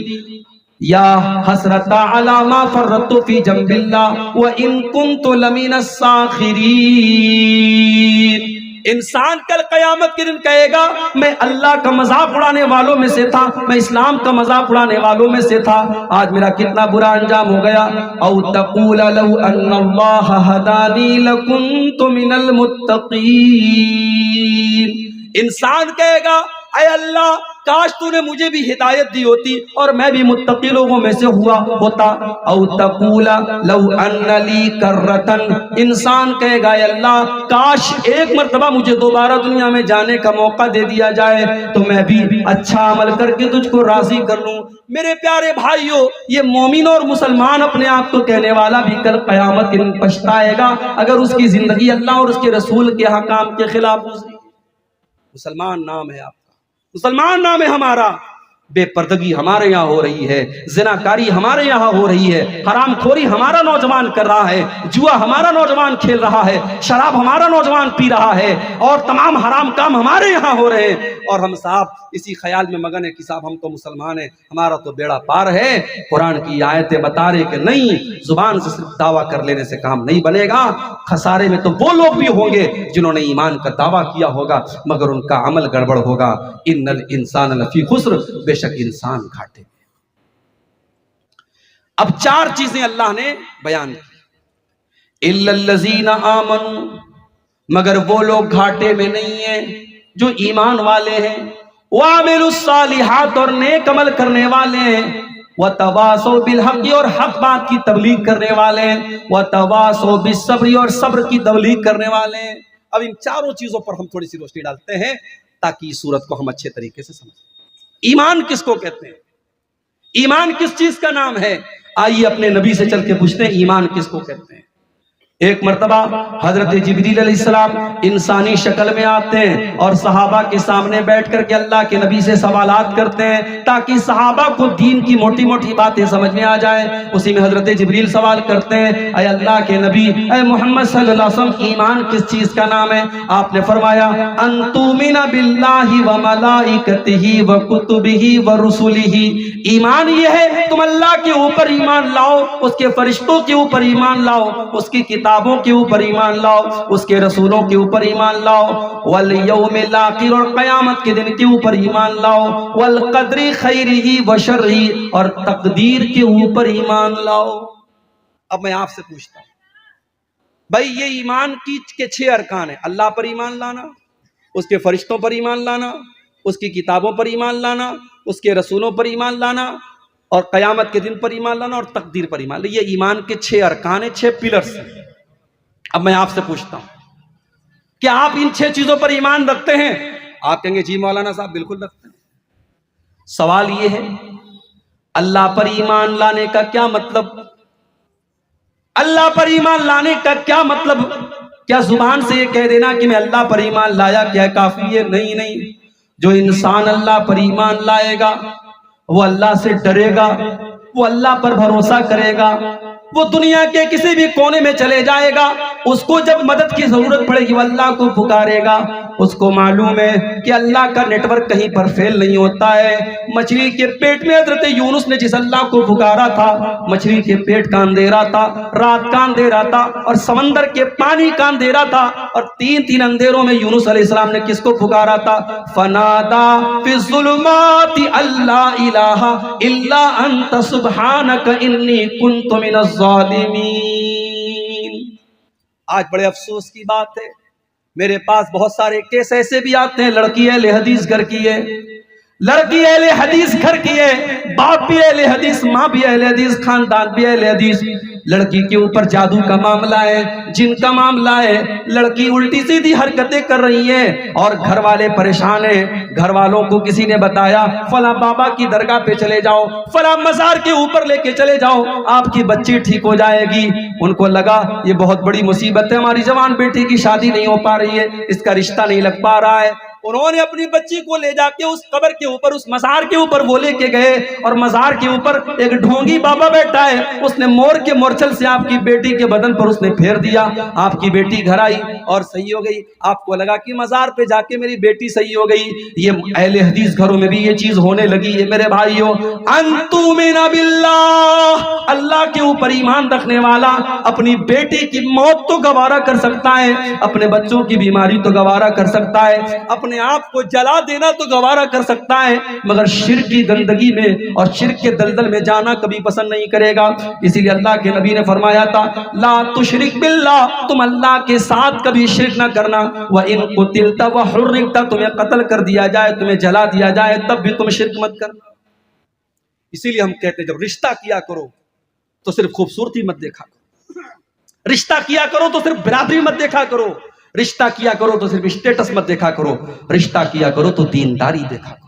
یا حسرت علی ما فرطت فی جنب اللہ وان کنت لمن الساخرین. انسان کل قیامت کے دن کہے گا میں اللہ کا مذاق اڑانے والوں میں سے تھا، میں اسلام کا مذاق اڑانے والوں میں سے تھا، آج میرا کتنا برا انجام ہو گیا. او تقول لو ان اللہ ہدانی لکنت من المتقین. انسان کہے گا اے اللہ کاش تو نے مجھے بھی ہدایت دی ہوتی اور میں بھی متقی لوگوں میں سے ہوا ہوتا. او تقول لو ان لی کرتن. انسان کہے گا اے اللہ کاش ایک مرتبہ مجھے دوبارہ دنیا میں جانے کا موقع دے دیا جائے تو میں بھی اچھا عمل کر کے تجھ کو راضی کر لوں. میرے پیارے بھائیو، یہ مومن اور مسلمان اپنے آپ کو کہنے والا بھی کل قیامت کے دن پچھتائے گا اگر اس کی زندگی اللہ اور اس کے رسول کے حکام کے خلاف گزری. مسلمان نام ہے آپ کا، مسلمان نام ہے ہمارا. بے پردگی ہمارے یہاں ہو رہی ہے، زناکاری ہمارے یہاں ہو رہی ہے، حرام خوری ہمارا نوجوان کر رہا ہے، جوا ہمارا نوجوان کھیل رہا ہے، شراب ہمارا نوجوان پی رہا ہے، اور تمام حرام کام ہمارے یہاں ہو رہے ہیں، اور ہم صاحب اسی خیال میں مگن ہے کہ صاحب ہم تو مسلمان ہیں، ہمارا تو بیڑا پار ہے. قرآن کی آیتیں بتا رہے کہ نہیں، زبان سے صرف دعویٰ کر لینے سے کام نہیں بنے گا. خسارے میں تو وہ لوگ بھی ہوں گے جنہوں نے ایمان کا دعویٰ کیا ہوگا مگر ان کا عمل گڑبڑ ہوگا. ان الانسان لفی خسر. بے بے شک انسان گھاٹے میں۔ اب چار چیزیں اللہ نے بیان کی، الا الذین آمنوا، مگر وہ لوگ گھاٹے میں نہیں ہیں جو ایمان والے ہیں، وعملوا الصالحات، اور نیک عمل کرنے والے ہیں، وتواصوا بالحق، اور حق بات کی تبلیغ کرنے والے ہیں، وتواصوا بالصبر، اور صبر کی تبلیغ کرنے والے ہیں۔ اب ان چاروں چیزوں پر ہم تھوڑی سی روشنی ڈالتے ہیں تاکہ اس صورت کو ہم اچھے طریقے سے سمجھیں۔ ایمان کس کو کہتے ہیں؟ ایمان کس چیز کا نام ہے؟ آئیے اپنے نبی سے چل کے پوچھتے ہیں ایمان کس کو کہتے ہیں۔ ایک مرتبہ حضرت جبریل علیہ السلام انسانی شکل میں آتے ہیں اور صحابہ کے سامنے بیٹھ کر کے اللہ کے نبی سے سوالات کرتے ہیں تاکہ صحابہ کو دین کی موٹی موٹی باتیں سمجھ میں آ جائیں۔ اسی میں حضرت جبریل سوال کرتے ہیں، اے اللہ کے نبی، اے محمد صلی اللہ علیہ وسلم، ایمان کس چیز کا نام ہے؟ آپ نے فرمایا، ان تؤمن باللہ وملائکتہ وکتبہ ورسلہ، ایمان یہ ہے تم اللہ کے اوپر ایمان لاؤ، اس کے فرشتوں کے اوپر ایمان لاؤ، اس کی کتابوں کے اوپر ایمان لاؤ، اس کے رسولوں کے اوپر ایمان لاؤ، والیوم الاخر، اور قیامت کے دن کے اوپر ایمان لاؤ، والقدر خیرہ وشرہ، اور تقدیر کے اوپر ایمان لاؤ۔ اب میں آپ سے پوچھتا ہوں بھائی، یہ ایمان کے 6 ارکان ہیں، اللہ پر ایمان لانا، اس کے فرشتوں پر ایمان لانا، اس کی کتابوں پر ایمان لانا، اس کے رسولوں پر ایمان لانا، اور قیامت کے دن پر ایمان لانا، اور تقدیر پر ایمان لانا۔ یہ ایمان کے 6 ارکان ہیں، 6 پلرز ہیں۔ اب میں آپ سے پوچھتا ہوں کہ آپ ان 6 چیزوں پر ایمان رکھتے ہیں؟ آپ کہیں گے جی مولانا صاحب بالکل رکھتے ہیں۔ سوال یہ ہے، اللہ پر ایمان لانے کا کیا مطلب؟ اللہ پر ایمان لانے کا کیا مطلب؟ کیا زبان سے یہ کہہ دینا کہ میں اللہ پر ایمان لایا کیا کافی ہے؟ نہیں، جو انسان اللہ پر ایمان لائے گا وہ اللہ سے ڈرے گا، وہ اللہ پر بھروسہ کرے گا، وہ دنیا کے کسی بھی کونے میں چلے جائے گا، اس کو جب مدد کی ضرورت پڑے گی وہ اللہ کو پکارے گا۔ اس کو معلوم ہے کہ اللہ کا نیٹ ورک کہیں پر فیل نہیں ہوتا ہے۔ مچھلی کے پیٹ میں حضرت یونس نے جس اللہ کو پکارا تھا، مچھلی کے پیٹ کا اندھیرا تھا، رات کا اندھیرا تھا، اور سمندر کے پانی کا اندھیرا تھا، اور تین اندھیروں میں یونس علیہ السلام نے کس کو پکارا تھا؟ فنادا فی الظلمات اللہ الہ الا انت سبحانک انی کنت من الظالمین۔ آج بڑے افسوس کی بات ہے، میرے پاس بہت سارے کیس ایسے بھی آتے ہیں، لڑکی اہل حدیث گھر کی ہے، لڑکی اہل حدیث گھر کی ہے، باپ بھی اہل حدیث، ماں بھی اہل حدیث، خاندان بھی اہل حدیث، لڑکی کے اوپر جادو کا معاملہ ہے، جن کا معاملہ ہے، لڑکی الٹی سیدھی حرکتیں کر رہی ہے اور گھر والے پریشان ہیں۔ گھر والوں کو کسی نے بتایا فلاں بابا کی درگاہ پہ چلے جاؤ، فلاں مزار کے اوپر لے کے چلے جاؤ، آپ کی بچی ٹھیک ہو جائے گی۔ ان کو لگا یہ بہت بڑی مصیبت ہے، ہماری جوان بیٹی کی شادی نہیں ہو پا رہی ہے، اس کا رشتہ نہیں لگ پا رہا ہے۔ انہوں نے اپنی بچی کو لے جا کے اس قبر کے اوپر، اس مزار کے اوپر وہ لے کے گئے، اور مزار کے اوپر ایک ڈھونگی بابا بیٹھا ہے، اس نے مور کے مورچل سے آپ کی بیٹی کے بدن پر اس نے پھیر دیا، آپ کی بیٹی گھر آئی اور صحیح ہو گئی۔ آپ کو لگا کہ مزار پہ جا کے میری بیٹی صحیح ہو گئی۔ یہ اہل حدیث گھروں میں بھی یہ چیز ہونے لگی ہے میرے بھائیوں۔ ان تؤمن باللہ، اللہ کے اوپر ایمان رکھنے والا اپنی بیٹی کی موت تو گوارا کر سکتا ہے، اپنے بچوں کی بیماری تو گوارا کر سکتا ہے، اپنے آپ کو جلا دینا تو گوارا کر سکتا ہے، مگر شرک کی گندگی میں اور شرک کے دلدل میں جانا کبھی پسند نہیں کرے گا۔ اسی لیے اللہ کے نبی نے فرمایا تھا، لا تشرک باللہ، تم اللہ کے ساتھ کبھی شرک نہ کرنا، وَإِن قُتِلْتَ وَحُرِّقْتَ، تمہیں قتل کر دیا جائے، تمہیں جلا دیا جائے، تب بھی تم شرک مت کرنا۔ اسی لیے ہم کہتے ہیں جب رشتہ کیا کرو تو صرف خوبصورتی مت دیکھا کرو، رشتہ کیا کرو تو صرف برادری مت دیکھا کرو، رشتہ کیا کرو تو صرف اسٹیٹس مت دیکھا کرو، رشتہ کیا کرو تو دینداری دیکھا کرو۔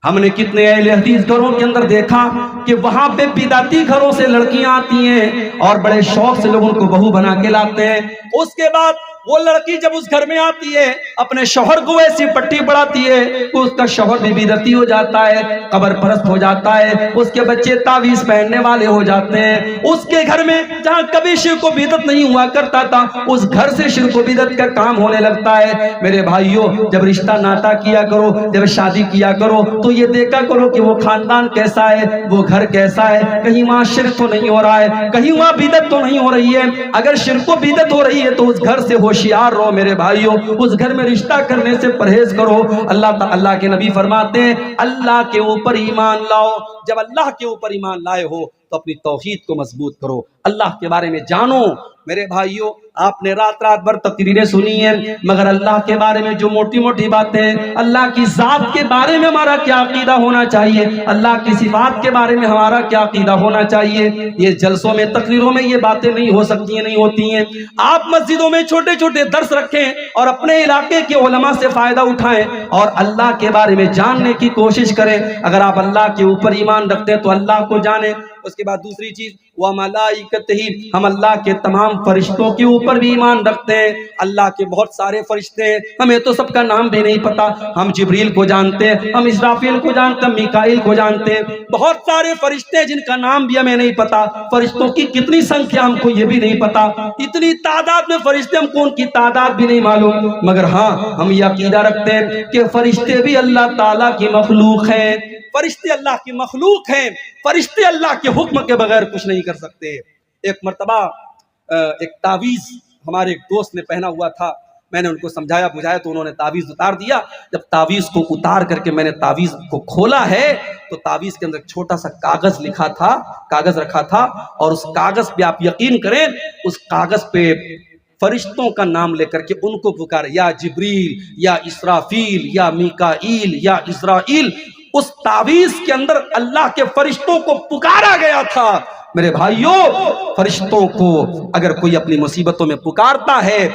ہم نے کتنے اہل حدیث گھروں کے اندر دیکھا کہ وہاں پہ بدعتی گھروں سے لڑکیاں آتی ہیں اور بڑے شوق سے لوگ ان کو بہو بنا کے لاتے ہیں۔ اس کے بعد وہ لڑکی جب اس گھر میں آتی ہے اپنے شوہر کو ایسی پٹی پڑھاتی ہے کہ اس کا شوہر بھی بدعتی ہو جاتا ہے، قبر پرست ہو جاتا ہے، اس کے بچے تعویذ پہننے والے ہو جاتے ہیں۔ اس کے گھر میں جہاں کبھی شرک و بدعت نہیں ہوا کرتا تھا، اس گھر سے شرک و بدعت کا کام ہونے لگتا ہے۔ میرے بھائیوں، جب رشتہ ناتا کیا کرو، جب شادی کیا کرو تو یہ دیکھا کرو کہ وہ خاندان کیسا ہے، وہ گھر کیسا ہے، کہیں وہاں شرک تو نہیں ہو رہا ہے، کہیں وہاں بدعت تو نہیں ہو رہی ہے۔ اگر شرک و بدعت ہو رہی ہے تو اس گھر سے ہو ہوشیار رہو میرے بھائیوں، اس گھر میں رشتہ کرنے سے پرہیز کرو۔ اللہ کے نبی فرماتے ہیں اللہ کے اوپر ایمان لاؤ۔ جب اللہ کے اوپر ایمان لائے ہو تو اپنی توحید کو مضبوط کرو، اللہ کے بارے میں جانو۔ میرے بھائیوں، آپ نے رات بھر تقریریں سنی ہیں، مگر اللہ کے بارے میں جو موٹی موٹی باتیں، اللہ کی ذات کے بارے میں ہمارا کیا عقیدہ ہونا چاہیے، اللہ کی صفات کے بارے میں ہمارا کیا عقیدہ ہونا چاہیے، یہ جلسوں میں تقریروں میں یہ باتیں نہیں ہو سکتی ہیں، نہیں ہوتی ہیں۔ آپ مسجدوں میں چھوٹے چھوٹے درس رکھیں اور اپنے علاقے کے علماء سے فائدہ اٹھائیں اور اللہ کے بارے میں جاننے کی کوشش کریں۔ اگر آپ اللہ کے اوپر ایمان رکھتے ہیں تو اللہ کو جانیں۔ اس کے بعد دوسری چیز وَمَلَائِكَتِهِ، ہم اللہ کے تمام فرشتوں کے اوپر بھی ایمان رکھتے ہیں۔ اللہ کے بہت سارے فرشتے ہیں، ہمیں تو سب کا نام بھی نہیں پتا۔ ہم جبریل کو جانتے ہیں، ہم اسرافیل کو جانتے ہیں، میکائیل کو جانتے ہیں، بہت سارے فرشتے ہیں جن کا نام بھی ہمیں نہیں پتا۔ فرشتوں کی کتنی سنکھیا ہم کو یہ بھی نہیں پتا، اتنی تعداد میں فرشتے ہم کو ان کی تعداد بھی نہیں معلوم، مگر ہاں ہم یہ عقیدہ رکھتے ہیں کہ فرشتے بھی اللہ تعالیٰ کی مخلوق ہیں۔ فرشتے اللہ کی مخلوق ہیں، فرشتے اللہ کے حکم کے بغیر کچھ نہیں کر سکتے۔ ایک مرتبہ ایک تعویذ ہمارے ایک دوست نے پہنا ہوا تھا، میں نے ان کو سمجھایا بجھایا تو انہوں نے تعویذ اتار دیا۔ جب تعویذ کو اتار کر کے میں نے تعویذ کو کھولا ہے تو تعویذ کے اندر چھوٹا سا کاغذ لکھا تھا، کاغذ رکھا تھا، اور اس کاغذ پہ آپ یقین کریں اس کاغذ پہ فرشتوں کا نام لے کر کے ان کو پکارے، یا جبریل یا اسرافیل یا میکائیل یا اسرائیل۔ اس تعویذ کے اندر اللہ کے فرشتوں کو پکارا گیا تھا۔ میرے بھائیوں، فرشتوں کو اگر کوئی اپنی مصیبتوں میں پکارتا ہے،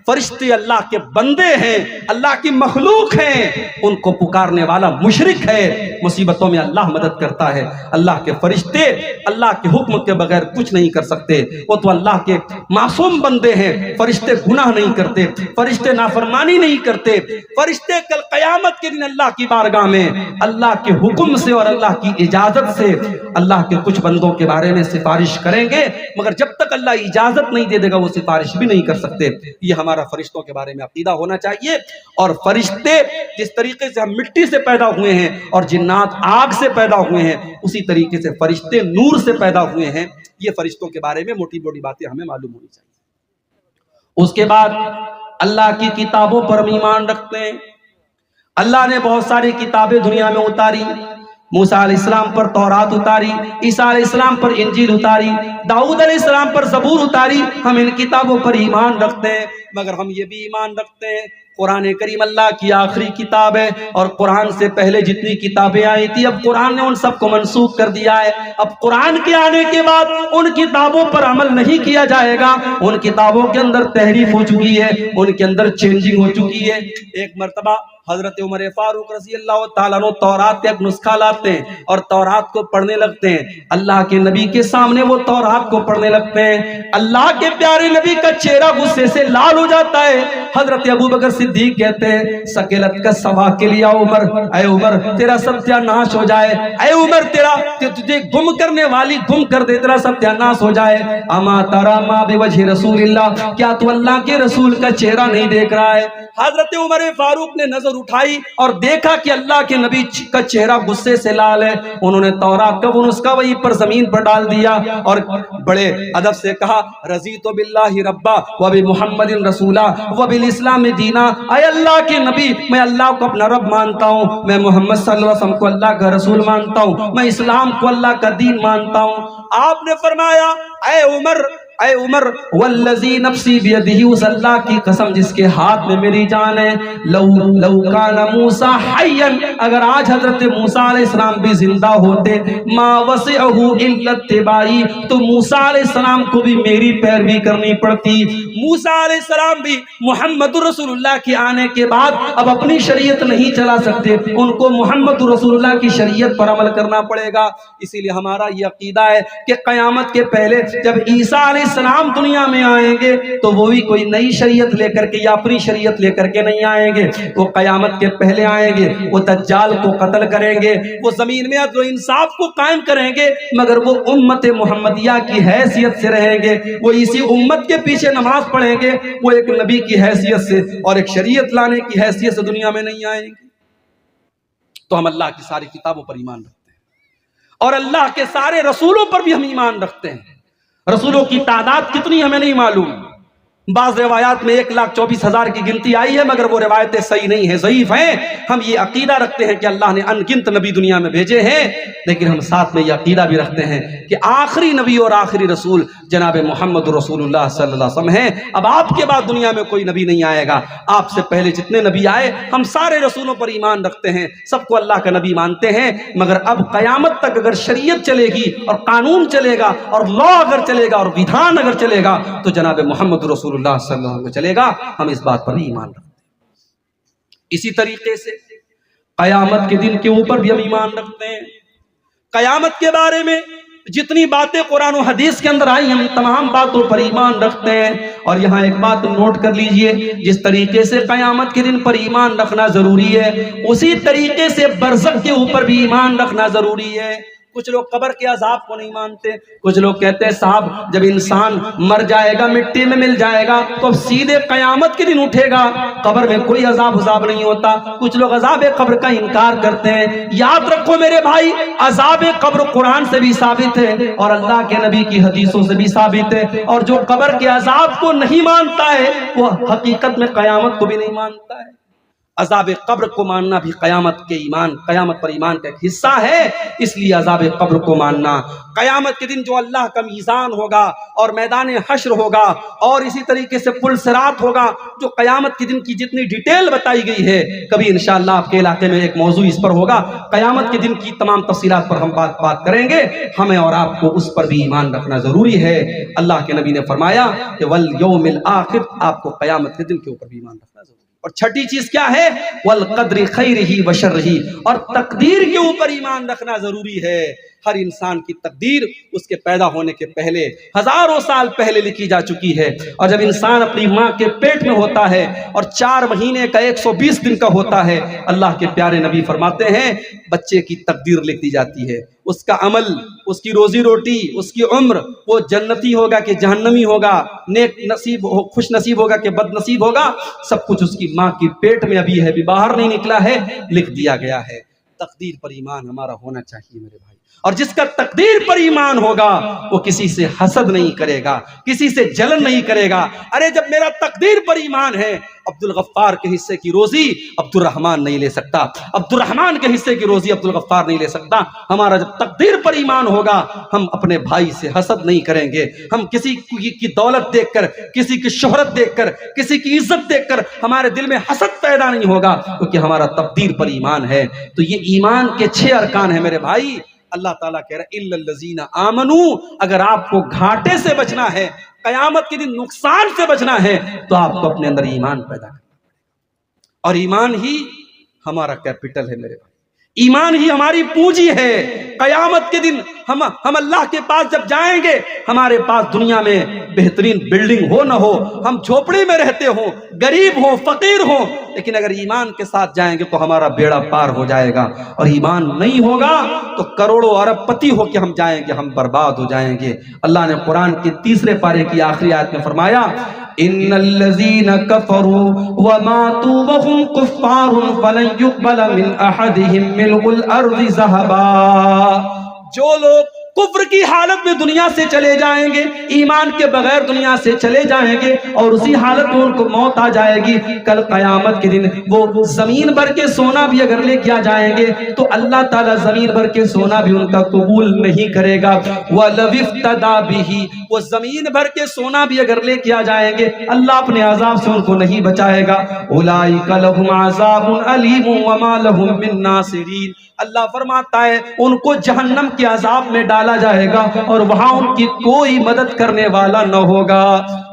فرشتے اللہ کے بندے ہیں، اللہ کی مخلوق ہیں، ان کو پکارنے والا مشرک ہے۔ مصیبتوں میں اللہ مدد کرتا ہے، اللہ کے فرشتے اللہ کے حکم کے بغیر کچھ نہیں کر سکتے۔ وہ تو اللہ کے معصوم بندے ہیں، فرشتے گناہ نہیں کرتے، فرشتے نافرمانی نہیں کرتے۔ فرشتے کل قیامت کے دن اللہ کی بارگاہ میں اللہ کے حکم سے اور اللہ کی اجازت سے اللہ کے کچھ بندوں کے بارے میں سفارش کریں گے، مگر جب تک اللہ اجازت نہیں دے دے گا وہ سفارش بھی نہیں کر سکتے۔ یہ ہمارا فرشتوں کے بارے میں عقیدہ ہونا چاہیے۔ اور فرشتے جس طریقے سے ہم مٹی سے پیدا ہوئے ہیں اور جنات آگ سے پیدا ہوئے ہیں، اسی طریقے سے فرشتے نور سے پیدا ہوئے ہیں۔ یہ فرشتوں کے بارے میں موٹی موٹی باتیں ہمیں معلوم ہونی چاہیے۔ اس کے بعد اللہ کی کتابوں پر ہم ایمان رکھتے ہیں۔ اللہ نے بہت ساری کتابیں دنیا میں اتاری، موسیٰ علیہ السلام پر تورات اتاری، عیسیٰ علیہ السلام پر انجیل اتاری، داؤد علیہ السلام پر زبور اتاری۔ ہم ان کتابوں پر ایمان رکھتے ہیں، مگر ہم یہ بھی ایمان رکھتے ہیں قرآن کریم اللہ کی آخری کتاب ہے، اور قرآن سے پہلے جتنی کتابیں آئی تھی اب قرآن نے ان سب کو منسوخ کر دیا ہے۔ اب قرآن کے آنے کے بعد ان کتابوں پر عمل نہیں کیا جائے گا، ان کتابوں کے اندر تحریف ہو چکی ہے، ان کے اندر چینجنگ ہو چکی ہے۔ ایک مرتبہ حضرت عمر فاروق رضی اللہ تعالیٰ عنہ تورات کا ایک نسخہ لاتے ہیں اور تورات کو پڑھنے لگتے ہیں۔ اللہ کے نبی کے سامنے وہ تورات کو پڑھنے لگتے ہیں، اللہ کے پیارے نبی کا چہرہ غصے سے لال ہو جاتا ہے۔ حضرت ابوبکر صدیق کہتے ہیں سکیلت کا سوا کے لیا عمر، اے عمر تیرا ستیہ ناش ہو جائے، اے عمر تجھے گم کرنے والی گم کر دے، تیرا ستیہ ناش ہو جائے۔ اما ترى ما بوجه رسول اللہ، کیا تو اللہ کے رسول کا چہرہ نہیں دیکھ رہا ہے؟ حضرت عمر فاروق نے نظر اٹھائی اور دیکھا کہ اللہ کے نبی کا چہرہ غصے سے لال ہے۔ انہوں نے تورات کا وہ نسخہ وہی پر زمین پر ڈال دیا اور بڑے ادب سے کہا رضیت باللہ ربا وبمحمد رسولا وبالاسلام دینا، اے اللہ کے نبی میں اللہ کو اپنا رب مانتا ہوں، میں محمد صلی اللہ علیہ وسلم کو اللہ کا رسول مانتا ہوں، میں اسلام کو اللہ کا دین مانتا ہوں۔ آپ نے فرمایا اے عمر والذی نفسی بیدہ، اس اللہ کی قسم جس کے ہاتھ میں میری جان ہے، لو کان موسیٰ حیا، اگر آج حضرت موسیٰ علیہ السلام بھی زندہ ہوتے، ما وسعہ الا اتباعی، تو موسیٰ علیہ السلام کو بھی میری پیروی کرنی پڑتی۔ موسیٰ علیہ السلام بھی محمد رسول اللہ کے آنے کے بعد اب اپنی شریعت نہیں چلا سکتے، ان کو محمد رسول اللہ کی شریعت پر عمل کرنا پڑے گا۔ اسی لیے ہمارا یہ عقیدہ ہے کہ قیامت کے پہلے جب عیسیٰ علیہ السلام دنیا میں آئیں گے تو وہ بھی کوئی نئی شریعت لے کر کے یا اپنی شریعت لے کر کے نہیں آئیں گے، وہ قیامت کے پہلے آئیں گے، وہ دجال کو قتل کریں گے، وہ زمین میں عدل و انصاف کو قائم کریں گے، مگر وہ امت محمدیہ کی حیثیت سے رہیں گے، وہ اسی امت کے پیچھے نماز پڑھیں گے، وہ ایک نبی کی حیثیت سے اور ایک شریعت لانے کی حیثیت سے دنیا میں نہیں آئیں گے۔ تو ہم اللہ کی ساری کتابوں پر ایمان رکھتے ہیں اور اللہ کے سارے رسولوں پر بھی ہم ایمان رکھتے ہیں۔ رسولوں کی تعداد کتنی ہمیں نہیں معلوم، بعض روایات میں 1,24,000 کی گنتی آئی ہے، مگر وہ روایتیں صحیح نہیں ہیں، ضعیف ہیں۔ ہم یہ عقیدہ رکھتے ہیں کہ اللہ نے ان گنت نبی دنیا میں بھیجے ہیں، لیکن ہم ساتھ میں یہ عقیدہ بھی رکھتے ہیں کہ آخری نبی اور آخری رسول جناب محمد رسول اللہ صلی اللہ علیہ وسلم ہیں۔ اب آپ کے بعد دنیا میں کوئی نبی نہیں آئے گا۔ آپ سے پہلے جتنے نبی آئے ہم سارے رسولوں پر ایمان رکھتے ہیں، سب کو اللہ کا نبی مانتے ہیں، مگر اب قیامت تک اگر شریعت چلے گی اور قانون چلے گا اور لا اگر چلے گا اور ویدھان اگر چلے گا تو جناب محمد رسول اللہ صلی اللہ علیہ وسلم چلے گا۔ ہم اس بات پر بھی ایمان رکھتے ہیں۔ اسی طریقے سے قیامت کے دن کے اوپر بھی ہم ایمان رکھتے ہیں۔ قیامت کے بارے میں جتنی باتیں قرآن و حدیث کے اندر آئی ہم تمام باتوں پر ایمان رکھتے ہیں۔ اور یہاں ایک بات نوٹ کر لیجئے، جس طریقے سے قیامت کے دن پر ایمان رکھنا ضروری ہے، اسی طریقے سے برزخ کے اوپر بھی ایمان رکھنا ضروری ہے۔ کچھ لوگ قبر کے عذاب کو نہیں مانتے، کچھ لوگ کہتے ہیں صاحب جب انسان مر جائے گا مٹی میں مل جائے گا تو اب سیدھے قیامت کے دن اٹھے گا، قبر میں کوئی عذاب نہیں ہوتا۔ کچھ لوگ عذاب قبر کا انکار کرتے ہیں۔ یاد رکھو میرے بھائی، عذاب قبر قرآن سے بھی ثابت ہے اور اللہ کے نبی کی حدیثوں سے بھی ثابت ہے، اور جو قبر کے عذاب کو نہیں مانتا ہے وہ حقیقت میں قیامت کو بھی نہیں مانتا ہے۔ عذاب قبر کو ماننا بھی قیامت پر ایمان کا ایک حصہ ہے، اس لیے عذاب قبر کو ماننا۔ قیامت کے دن جو اللہ کا میزان ہوگا اور میدان حشر ہوگا اور اسی طریقے سے پل صراط ہوگا، جو قیامت کے دن کی جتنی ڈیٹیل بتائی گئی ہے، کبھی انشاءاللہ آپ کے علاقے میں ایک موضوع اس پر ہوگا، قیامت کے دن کی تمام تفصیلات پر ہم بات کریں گے۔ ہمیں اور آپ کو اس پر بھی ایمان رکھنا ضروری ہے۔ اللہ کے نبی نے فرمایا کہ والیوم الآخر، آپ کو قیامت کے دن کے اوپر بھی ایمان رکھنا ضروری ہے۔ اور چھٹی چیز کیا ہے؟ والقدر خیرہ وشرہ، اور تقدیر کے اوپر ایمان رکھنا ضروری ہے۔ ہر انسان کی تقدیر اس کے پیدا ہونے کے پہلے ہزاروں سال پہلے لکھی جا چکی ہے، اور جب انسان اپنی ماں کے پیٹ میں ہوتا ہے اور 4 مہینے کا 120 دن کا ہوتا ہے، اللہ کے پیارے نبی فرماتے ہیں بچے کی تقدیر لکھ دی جاتی ہے، اس کا عمل، اس کی روزی روٹی، اس کی عمر، وہ جنتی ہوگا کہ جہنمی ہوگا، نیک نصیب ہو خوش نصیب ہوگا کہ بد نصیب ہوگا، سب کچھ اس کی ماں کی پیٹ میں ابھی ہے، ابھی باہر نہیں نکلا ہے، لکھ دیا گیا ہے۔ تقدیر پر ایمان ہمارا ہونا چاہیے میرے بھائی، اور جس کا تقدیر پر ایمان ہوگا وہ کسی سے حسد نہیں کرے گا، کسی سے جلن نہیں کرے گا۔ ارے جب میرا تقدیر پر ایمان ہے، عبد الغفار کے حصے کی روزی عبد الرحمن نہیں لے سکتا، عبد الرحمن کے حصے کی روزی عبد الغفار نہیں لے سکتا۔ ہمارا جب تقدیر پر ایمان ہوگا ہم اپنے بھائی سے حسد نہیں کریں گے، ہم کسی کی دولت دیکھ کر، کسی کی شہرت دیکھ کر، کسی کی عزت دیکھ کر ہمارے دل میں حسد پیدا نہیں ہوگا، کیونکہ ہمارا تقدیر پر ایمان ہے۔ تو یہ ایمان کے 6 ارکان ہیں میرے بھائی۔ اللہ تعالیٰ کہہ رہا ہے اِلَّا الَّذِينَ آمَنُوا، اگر آپ کو گھاٹے سے بچنا ہے، قیامت کے دن نقصان سے بچنا ہے، تو آپ کو اپنے اندر ایمان پیدا کرنا، اور ایمان ہی ہمارا کیپٹل ہے میرے بھائی، ایمان ہی ہماری پونجی ہے۔ قیامت کے دن ہم اللہ کے پاس جب جائیں گے، ہمارے پاس دنیا میں بہترین بلڈنگ ہو نہ ہو، ہم جھوپڑی میں رہتے ہوں، غریب ہوں، فقیر ہوں، لیکن اگر ایمان کے ساتھ جائیں گے تو ہمارا بیڑا پار ہو جائے گا، اور ایمان نہیں ہوگا تو کروڑوں ارب پتی ہو کے ہم جائیں گے، ہم برباد ہو جائیں گے۔ اللہ نے قرآن کے 3 پارے کی آخری آیت میں فرمایا ان الذين كفروا وماتوا وهم كفار فلن يقبل من احدهم ملء الارض ذهبا، جو لوگ کفر کی حالت میں دنیا سے چلے جائیں گے، ایمان کے بغیر دنیا سے چلے جائیں گے، اور اسی حالت میں ان کو موت آ جائے گی، کل قیامت کے دن وہ زمین بھر کے سونا بھی اگر لے کے آ جائیں گے تو اللہ تعالیٰ زمین بھر کے سونا بھی ان کا قبول نہیں کرے گا۔ وَلَوِ افْتَدَى بِهِ، وہ زمین بھر کے سونا بھی اگر لے کے آ جائیں گے، اللہ اپنے عذاب سے ان کو نہیں بچائے گا۔ أُولَٰئِكَ لَهُمْ عَذَابٌ أَلِيمٌ وَمَا لَهُم مِّن نَّاصِرِينَ، اللہ فرماتا ہے ان کو جہنم کے عذاب میں ڈالا جائے گا اور وہاں ان کی کوئی مدد کرنے والا نہ ہوگا۔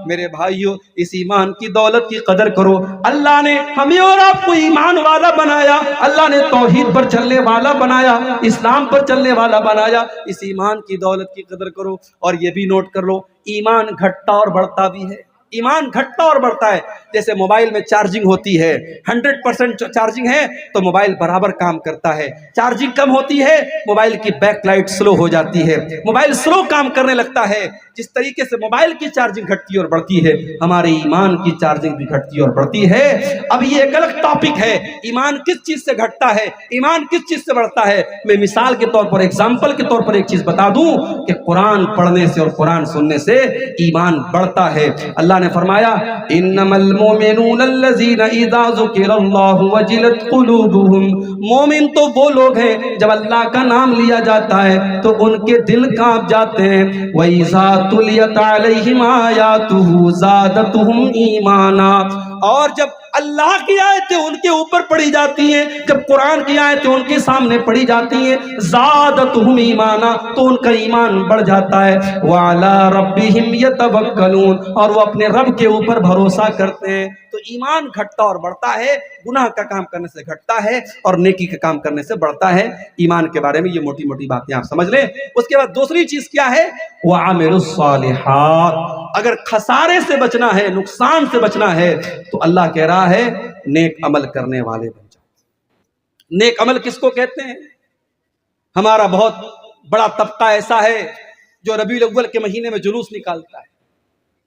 میرے بھائیو، اس ایمان کی دولت کی قدر کرو۔ اللہ نے ہمیں اور آپ کو ایمان والا بنایا، اللہ نے توحید پر چلنے والا بنایا، اسلام پر چلنے والا بنایا۔ اس ایمان کی دولت کی قدر کرو، اور یہ بھی نوٹ کر لو ایمان گھٹتا اور بڑھتا بھی ہے، ایمان گھٹتا اور بڑھتا ہے۔ جیسے موبائل میں چارجنگ ہوتی ہے، 100% چارجنگ ہے تو موبائل برابر کام کرتا ہے، چارجنگ کم ہوتی ہے موبائل کی بیک لائٹ سلو ہو جاتی ہے، موبائل سلو کام کرنے لگتا ہے۔ جس طریقے سے موبائل کی چارجنگ گھٹتی اور بڑھتی ہے، ہمارے ایمان کی چارجنگ بھی گھٹتی اور بڑھتی ہے۔ اب یہ ایک الگ ٹاپک ہے، ایمان کس چیز سے گھٹتا ہے، ایمان کس چیز سے بڑھتا ہے۔ میں مثال کے طور پر، ایگزامپل کے طور پر ایک چیز بتا دوں کہ قرآن پڑھنے سے اور قرآن سننے سے ایمان بڑھتا ہے۔ اللہ نے فرمایا انما المؤمنون الذین اذا ذکر اللہ وجلت قلوبہم، مومن تو وہ لوگ ہیں جب اللہ کا نام لیا جاتا ہے تو ان کے دل کانپ جاتے ہیں، وَإِذَا تُلِيَتْ عَلَيْهِمْ آيَاتُهُ زَادَتْهُمْ ایمانا، اور جب اللہ کی آیتیں ان کے اوپر پڑھی جاتی ہیں، جب قرآن کی آیتیں ان کے سامنے پڑھی جاتی ہیں، زادتہم ایمانا، تو ان کا ایمان بڑھ جاتا ہے، وَعَلَىٰ رَبِّهِمْ يَتَوَكَّلُونَ، اور وہ اپنے رب کے اوپر بھروسہ کرتے ہیں۔ تو ایمان گھٹتا اور بڑھتا ہے، گناہ کا کام کرنے سے گھٹتا ہے اور نیکی کا کام کرنے سے بڑھتا ہے۔ ایمان کے بارے میں یہ موٹی موٹی باتیں آپ سمجھ لیں۔ اس کے بعد دوسری چیز کیا ہے؟ وَعَمِلُوا الصَّالِحَاتِ، اگر خسارے سے بچنا ہے، نقصان سے بچنا ہے تو اللہ کہہ رہا ہے نیک عمل کرنے والے بن جاؤ۔ نیک عمل کس کو کہتے ہیں؟ ہمارا بہت بڑا طبقہ ایسا ہے جو ربیع الاول کے مہینے میں جلوس نکالتا ہے۔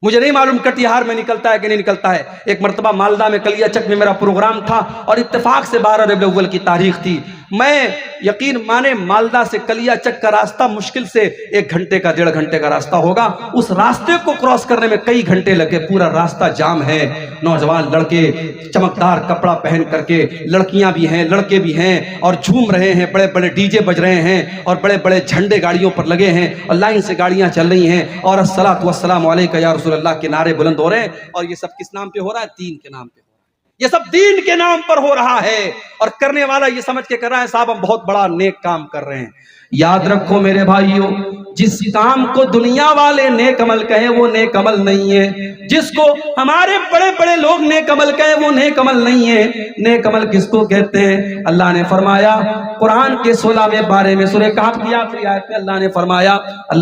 مجھے نہیں معلوم کٹیہار میں نکلتا ہے کہ نہیں نکلتا ہے۔ ایک مرتبہ مالدہ میں کلیا چک میں میرا پروگرام تھا اور اتفاق سے 12 ربیع الاول کی تاریخ تھی۔ میں یقین مانے مالدہ سے کلیا چک کا راستہ مشکل سے 1 گھنٹے کا 1.5 گھنٹے کا راستہ ہوگا۔ اس راستے کو کراس کرنے میں کئی گھنٹے لگے، پورا راستہ جام ہے، نوجوان لڑکے چمکدار کپڑا پہن کر کے، لڑکیاں بھی ہیں لڑکے بھی ہیں اور جھوم رہے ہیں، بڑے بڑے ڈی جے بج رہے ہیں اور بڑے بڑے جھنڈے گاڑیوں پر لگے ہیں اور لائن سے گاڑیاں چل رہی ہیں اور الصلاۃ والسلام علیک یا رسول اللہ کے نعرے بلند ہو رہے ہیں۔ اور یہ سب کس نام پہ ہو رہا ہے؟ دین کے نام پہ۔ یہ سب دین کے نام پر ہو رہا ہے اور کرنے والا یہ سمجھ کے کر رہا ہے صاحب ہم بہت بڑا نیک کام کر رہے ہیں۔ یاد رکھو میرے بھائیوں، جس کام کو دنیا والے نیک عمل کہیں وہ نیک عمل نہیں ہے، جس کو ہمارے بڑے بڑے لوگ نیک عمل کہیں وہ نیک عمل نہیں ہے۔ نیک عمل کس کو کہتے ہیں؟ اللہ نے فرمایا قرآن کے 16ویں پارے میں سورہ کہف کی آخری آیت میں اللہ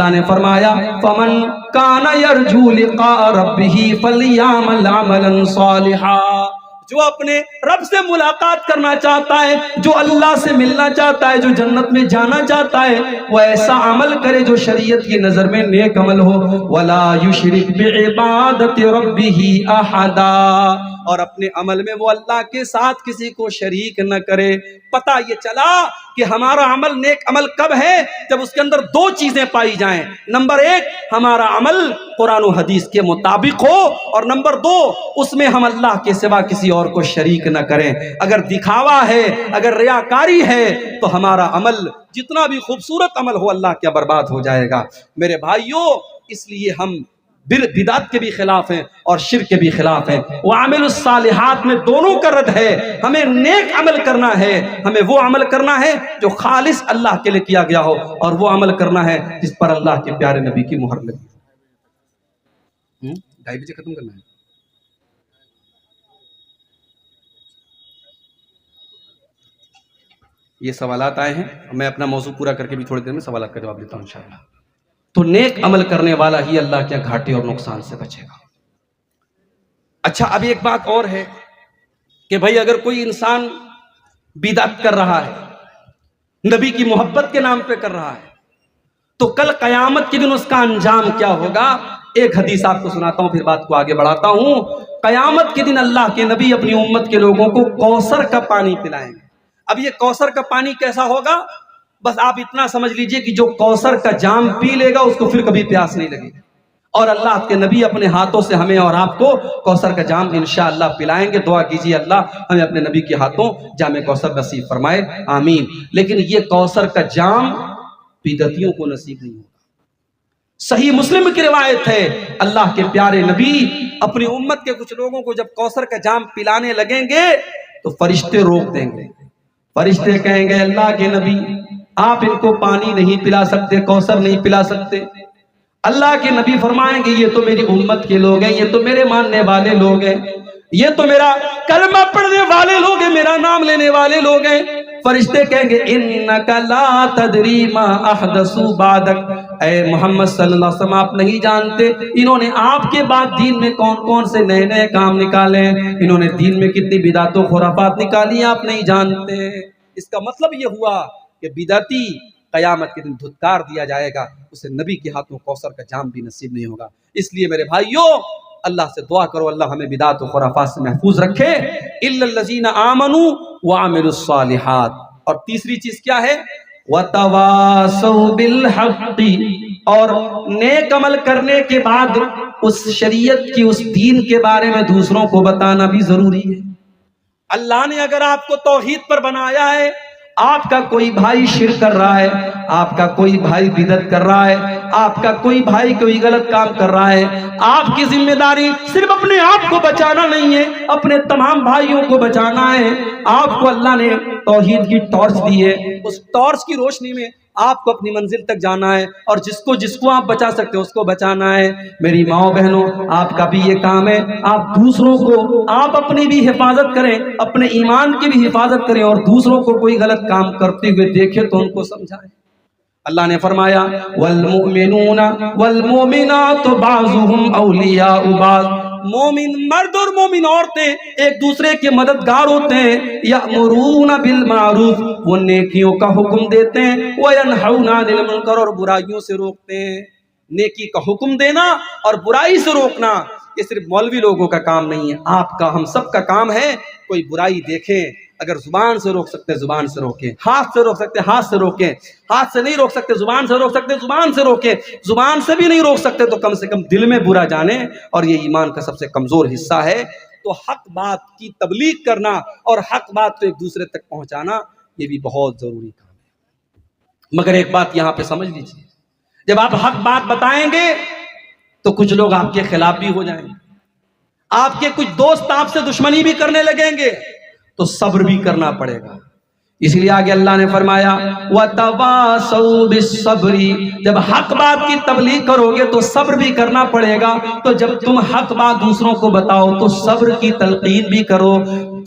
نے فرمایا فَمَنْ كَانَ يَرْجُو لِقَاءَ رَبِّهِ فَلْيَعْمَلْ عَمَلًا صَالِحًا، جو اپنے رب سے ملاقات کرنا چاہتا ہے، جو اللہ سے ملنا چاہتا ہے، جو جنت میں جانا چاہتا ہے، وہ ایسا عمل کرے جو شریعت کی نظر میں نیک عمل ہو۔ وَلَا يُشْرِكْ بِعِبَادَةِ رَبِّهِ أَحَدًا، اور اپنے عمل میں وہ اللہ کے ساتھ کسی کو شریک نہ کرے۔ پتہ یہ چلا کہ ہمارا عمل نیک عمل کب ہے؟ جب اس کے اندر 2 چیزیں پائی جائیں۔ نمبر 1، ہمارا عمل قرآن و حدیث کے مطابق ہو، اور نمبر 2، اس میں ہم اللہ کے سوا کسی اور کو شریک نہ کریں۔ اگر دکھاوا ہے، اگر ریاکاری ہے تو ہمارا عمل جتنا بھی خوبصورت عمل ہو اللہ کیا برباد ہو جائے گا۔ میرے بھائیوں، اس لیے ہم بدعت کے بھی خلاف ہیں اور شرک کے بھی خلاف ہیں۔ وعامل الصالحات میں دونوں کا رد ہے۔ ہمیں نیک عمل کرنا ہے، ہمیں وہ عمل کرنا ہے جو خالص اللہ کے لیے کیا گیا ہو، اور وہ عمل کرنا ہے جس پر اللہ کے پیارے نبی کی مہر لگی۔ 2:30 بجے ختم کرنا ہے۔ یہ سوالات آئے ہیں، میں اپنا موضوع پورا کر کے بھی تھوڑی دیر میں سوالات کا جواب دیتا ہوں انشاءاللہ۔ تو نیک عمل کرنے والا ہی اللہ کے گھاٹے اور نقصان سے بچے گا۔ اچھا، اب ایک بات اور ہے کہ بھائی اگر کوئی انسان بدعت کر رہا ہے، نبی کی محبت کے نام پہ کر رہا ہے، تو کل قیامت کے دن اس کا انجام کیا ہوگا؟ ایک حدیث آپ کو سناتا ہوں، پھر بات کو آگے بڑھاتا ہوں۔ قیامت کے دن اللہ کے نبی اپنی امت کے لوگوں کو کوثر کا پانی پلائیں گے۔ اب یہ کوثر کا پانی کیسا ہوگا؟ بس آپ اتنا سمجھ لیجئے کہ جو کوثر کا جام پی لے گا اس کو پھر کبھی پیاس نہیں لگے گی۔ اور اللہ کے نبی اپنے ہاتھوں سے ہمیں اور آپ کو کوثر کا جام انشاءاللہ پلائیں گے۔ دعا کیجئے اللہ ہمیں اپنے نبی کے ہاتھوں جام کوثر نصیب فرمائے، آمین۔ لیکن یہ کوثر کا جام بدعتیوں کو نصیب نہیں ہوگا۔ صحیح مسلم کی روایت ہے، اللہ کے پیارے نبی اپنی امت کے کچھ لوگوں کو جب کوثر کا جام پلانے لگیں گے تو فرشتے روک دیں گے۔ فرشتے کہیں گے اللہ کے نبی آپ ان کو پانی نہیں پلا سکتے، کوثر نہیں پلا سکتے۔ اللہ کے نبی فرمائیں گے یہ تو میری امت کے لوگ ہیں، یہ تو میرے ماننے والے لوگ ہیں، یہ تو میرا کلمہ پڑھنے والے لوگ ہیں، میرا نام لینے والے لوگ ہیں۔ فرشتے کہیں گے انک لا تدری ما احدثوا بعدک، اے محمد صلی اللہ علیہ وسلم آپ نہیں جانتے انہوں نے آپ کے بعد دین میں کون کون سے نئے نئے کام نکالے ہیں، انہوں نے دین میں کتنی بدعت و خرافات نکالی ہیں، آپ نہیں جانتے۔ اس کا مطلب یہ ہوا کہ بدعتی قیامت کے دن دھتکار دیا جائے گا، اسے نبی کے ہاتھوں کوثر کا جام بھی نصیب نہیں ہوگا۔ اس لیے میرے بھائیوں اللہ سے دعا کرو اللہ ہمیں بدعت و خرافات سے محفوظ رکھے۔ الا الذین آمنوا وعملوا الصالحات۔ اور تیسری چیز کیا ہے؟ وتواصوا بالحق، اور نیک عمل کرنے کے بعد اس شریعت کی اس دین کے بارے میں دوسروں کو بتانا بھی ضروری ہے۔ اللہ نے اگر آپ کو توحید پر بنایا ہے، آپ کا کوئی بھائی شرک کر رہا ہے، آپ کا کوئی بھائی بدعت کر رہا ہے، آپ کا کوئی بھائی کوئی غلط کام کر رہا ہے، آپ کی ذمہ داری صرف اپنے آپ کو بچانا نہیں ہے، اپنے تمام بھائیوں کو بچانا ہے۔ آپ کو اللہ نے توحید کی ٹارچ دی ہے، اس ٹارچ کی روشنی میں آپ کو اپنی منزل تک جانا ہے، اور جس کو آپ بچا سکتے ہیں اس کو بچانا ہے۔ میری ماں بہنوں، آپ کا بھی یہ کام ہے، آپ دوسروں کو، آپ اپنی بھی حفاظت کریں، اپنے ایمان کی بھی حفاظت کریں، اور دوسروں کو کوئی غلط کام کرتے ہوئے دیکھیں تو ان کو سمجھائیں۔ اللہ نے فرمایا والمؤمنون والمؤمنات بعضهم اولیاء بعض، مومن مرد اور مومن عورتیں ایک دوسرے کے مددگار ہوتے ہیں۔ یأمرون بالمعروف، وہ نیکیوں کا حکم دیتے ہیں، وینہون عن المنکر، اور برائیوں سے روکتے ہیں۔ نیکی کا حکم دینا اور برائی سے روکنا یہ صرف مولوی لوگوں کا کام نہیں ہے، آپ کا، ہم سب کا کام ہے۔ کوئی برائی دیکھیں، اگر زبان سے روک سکتے زبان سے روکیں، ہاتھ سے روک سکتے ہاتھ سے روکیں، ہاتھ سے نہیں روک سکتے زبان سے روک سکتے زبان سے روکیں، زبان سے بھی نہیں روک سکتے تو کم سے کم دل میں برا جانیں، اور یہ ایمان کا سب سے کمزور حصہ ہے۔ تو حق بات کی تبلیغ کرنا اور حق بات کو ایک دوسرے تک پہنچانا یہ بھی بہت ضروری کام ہے۔ مگر ایک بات یہاں پہ سمجھ لیجیے، جب آپ حق بات بتائیں گے تو کچھ لوگ آپ کے خلاف بھی ہو جائیں گے، آپ کے کچھ دوست آپ سے دشمنی بھی کرنے لگیں گے، تو صبر بھی کرنا پڑے گا۔ اس لیے آگے اللہ نے فرمایا وَتَوَاصَوْا بِالصَّبْرِ، جب حق بات کی تبلیغ کرو گے تو صبر بھی کرنا پڑے گا۔ تو جب تم حق بات دوسروں کو بتاؤ تو صبر کی تلقین بھی کرو،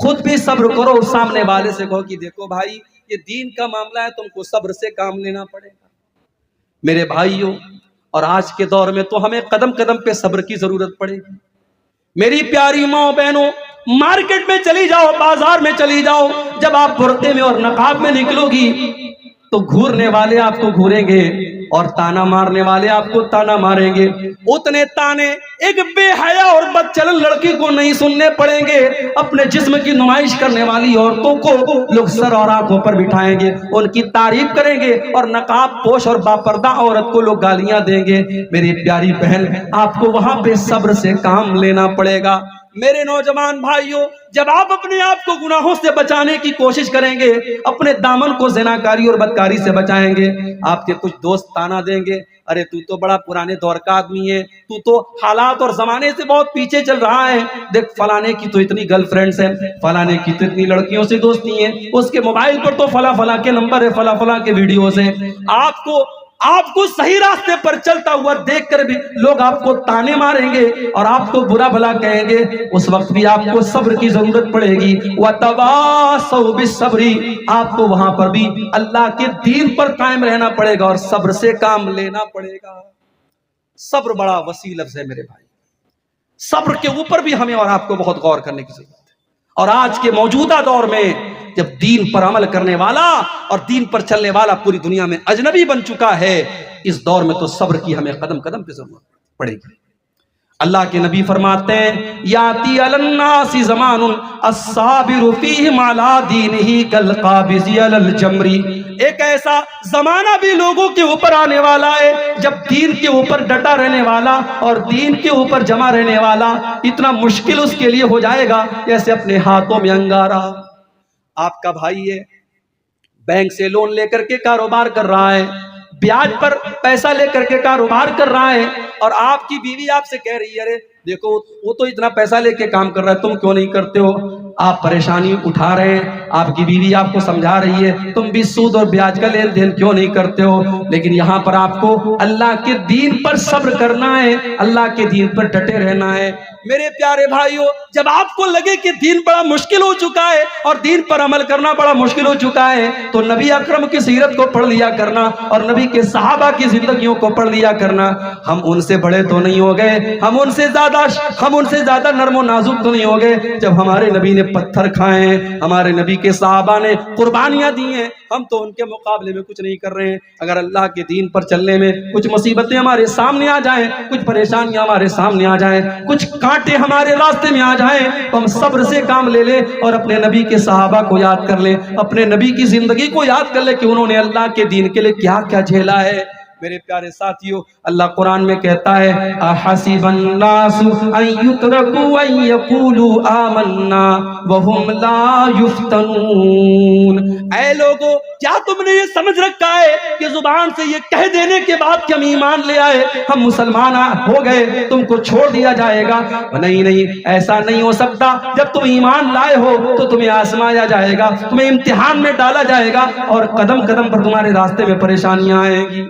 خود بھی صبر کرو، سامنے والے سے کہو کہ دیکھو بھائی یہ دین کا معاملہ ہے، تم کو صبر سے کام لینا پڑے گا۔ میرے بھائیوں، اور آج کے دور میں تو ہمیں قدم قدم پہ صبر کی ضرورت پڑے گی۔ میری پیاری ماں بہنوں، مارکیٹ میں چلی جاؤ، بازار میں چلی جاؤ، جب آپ برقعے میں اور نقاب میں نکلو گی تو گھورنے والے آپ کو گھوریں گے اور تانا مارنے والے آپ کو تانا ماریں گے۔ اتنے تانے ایک بے حیا اور بدچلن لڑکی کو نہیں سننے پڑیں گے، اپنے جسم کی نمائش کرنے والی عورتوں کو لوگ سر اور آنکھوں پر بٹھائیں گے، ان کی تعریف کریں گے، اور نقاب پوش اور باپردہ عورت کو لوگ گالیاں دیں گے۔ میری پیاری بہن، آپ کو وہاں پہ صبر سے کام لینا پڑے گا۔ میرے نوجوان بھائیوں، جب آپ اپنے آپ کو گناہوں سے بچانے کی کوشش کریں گے، اپنے دامن کو زناکاری اور بدکاری سے بچائیں گے، آپ کے کچھ دوست تانا دیں گے، ارے تو بڑا پرانے دور کا آدمی ہے، تو حالات اور زمانے سے بہت پیچھے چل رہا ہے، دیکھ فلانے کی تو اتنی گرل فرینڈز ہیں، فلانے کی تو اتنی لڑکیوں سے دوستی ہیں، اس کے موبائل پر تو فلاں کے نمبر ہے، فلاں کے ویڈیوز ہیں۔ آپ کو صحیح راستے پر چلتا ہوا دیکھ کر بھی لوگ آپ کو تانے ماریں گے اور آپ کو برا بھلا کہیں گے، اس وقت بھی آپ کو صبر کی ضرورت پڑے گی۔ وَتَوَاصَوْا بِالصَّبْرِ، آپ کو وہاں پر بھی اللہ کے دین پر قائم رہنا پڑے گا اور صبر سے کام لینا پڑے گا۔ صبر بڑا وسیع لفظ ہے میرے بھائی، صبر کے اوپر بھی ہمیں اور آپ کو بہت غور کرنے کی ضرورت ہے۔ اور آج کے موجودہ دور میں جب دین پر عمل کرنے والا اور دین پر چلنے والا پوری دنیا میں اجنبی بن چکا ہے، اس دور میں تو صبر کی ہمیں قدم قدم پہ ضرورت پڑے گی۔ اللہ کے نبی فرماتے ہیں یاتی علی الناس زمان الصابر فیہم علی دینہ کالقابض علی الجمر، ایک ایسا زمانہ بھی لوگوں کے اوپر آنے والا ہے جب دین کے اوپر ڈٹا رہنے والا اور دین کے اوپر جمع رہنے والا اتنا مشکل اس کے لیے ہو جائے گا جیسے اپنے ہاتھوں میں انگارہ۔ آپ کا بھائی ہے، بینک سے لون لے کر کے کاروبار کر رہا ہے، بیاج پر پیسہ لے کر کے کاروبار کر رہا ہے، اور آپ کی بیوی آپ سے کہہ رہی ہے ارے دیکھو وہ تو اتنا پیسہ لے کے کام کر رہا ہے، تم کیوں نہیں کرتے ہو؟ آپ پریشانی اٹھا رہے ہیں، آپ کی بیوی آپ کو سمجھا رہی ہے تم بھی سود اور بیاج کا لین دین کیوں نہیں کرتے ہو؟ لیکن یہاں پر آپ کو اللہ کے دین پر صبر کرنا ہے، اللہ کے دین پر ڈٹے رہنا ہے۔ میرے پیارے بھائیوں، جب آپ کو لگے کہ دین بڑا مشکل ہو چکا ہے اور دین پر عمل کرنا بڑا مشکل ہو چکا ہے تو نبی اکرم کی سیرت کو پڑھ لیا کرنا اور نبی کے صحابہ کی زندگیوں کو پڑھ لیا کرنا۔ ہم ان سے بڑے تو نہیں ہو گئے، ہم ان سے زیادہ نرم و نازک تو نہیں ہو گئے۔ جب ہمارے نبی نے پتھر کھائے ہیں، ہمارے نبی کے صحابہ نے قربانیاں دی ہیں، ہم تو ان کے مقابلے میں کچھ نہیں کر رہے ہیں۔ اگر اللہ کے دین پر چلنے میں کچھ مصیبتیں ہمارے سامنے آ جائیں، کچھ پریشانیاں ہمارے سامنے آ جائیں، کچھ کانٹے ہمارے راستے میں آ جائیں تو ہم صبر سے کام لے لیں اور اپنے نبی کے صحابہ کو یاد کر لیں، اپنے نبی کی زندگی کو یاد کر لیں کہ انہوں نے اللہ کے دین کے لیے کیا کیا جھیلا ہے۔ میرے پیارے ساتھیوں، اللہ قرآن میں کہتا ہے احسب الناس ان یترکوا ان یقولوا آمنا وہم لا یفتنون، اے لوگو کیا تم نے یہ سمجھ رکھا ہے کہ زبان سے یہ کہہ دینے کے بعد کہ ہم ایمان لے آئے، ہم مسلمان ہو گئے، تم کو چھوڑ دیا جائے گا؟ نہیں نہیں، ایسا نہیں ہو سکتا۔ جب تم ایمان لائے ہو تو تمہیں آزمایا جائے گا، تمہیں امتحان میں ڈالا جائے گا، اور قدم قدم پر تمہارے راستے میں پریشانیاں آئیں گی۔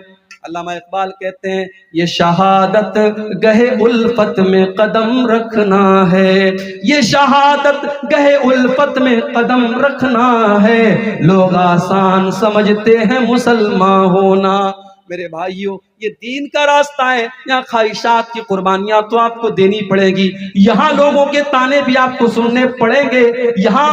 علامہ اقبال کہتے ہیں یہ شہادت گہے الفت میں قدم رکھنا ہے، یہ شہادت گہے الفت میں قدم رکھنا ہے، لوگ آسان سمجھتے ہیں مسلمان ہونا۔ میرے بھائیوں، یہ دین کا راستہ ہے، یہاں خواہشات کی قربانیاں تو آپ کو دینی پڑے گی، یہاں لوگوں کے تانے بھی آپ کو سننے پڑیں گے، یہاں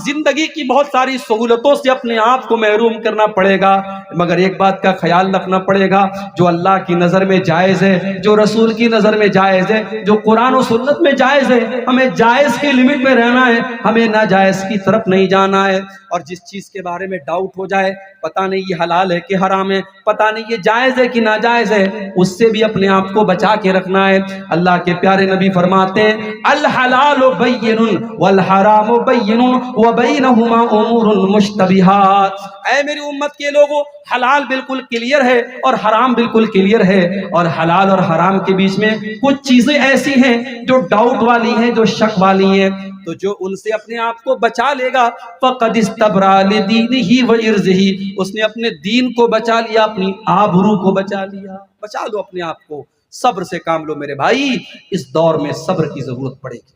زندگی کی بہت ساری سہولتوں سے اپنے آپ کو محروم کرنا پڑے گا، مگر ایک بات کا خیال رکھنا پڑے گا، جو اللہ کی نظر میں جائز ہے، جو رسول کی نظر میں جائز ہے، جو قرآن و سنت میں جائز ہے، ہمیں جائز کی لمٹ میں رہنا ہے، ہمیں ناجائز کی طرف نہیں جانا ہے۔ اور جس چیز کے بارے میں ڈاؤٹ ہو جائے، پتہ نہیں یہ حلال ہے کہ حرام ہے، پتہ نہیں یہ جائز ہے کہ ناجائز ہے، اس سے بھی اپنے آپ کو بچا کے رکھنا ہے۔ اللہ کے پیارے نبی فرماتے ہیں الحلال بین والحرام بین وبینہما امور مشتبہات، اے میری امت کے لوگوں، حلال بالکل کلیئر ہے اور حرام بالکل کلیئر ہے، اور حلال اور حرام کے بیچ میں کچھ چیزیں ایسی ہیں جو ڈاؤٹ والی ہیں، جو شک والی ہیں، تو جو ان سے اپنے آپ کو بچا لے گا فقد استبرا لدینہ وعرضہ، اس نے اپنے دین کو بچا لیا، اپنی آبرو کو بچا لیا۔ بچا لو اپنے آپ کو، صبر سے کام لو میرے بھائی، اس دور میں صبر کی ضرورت پڑے گی،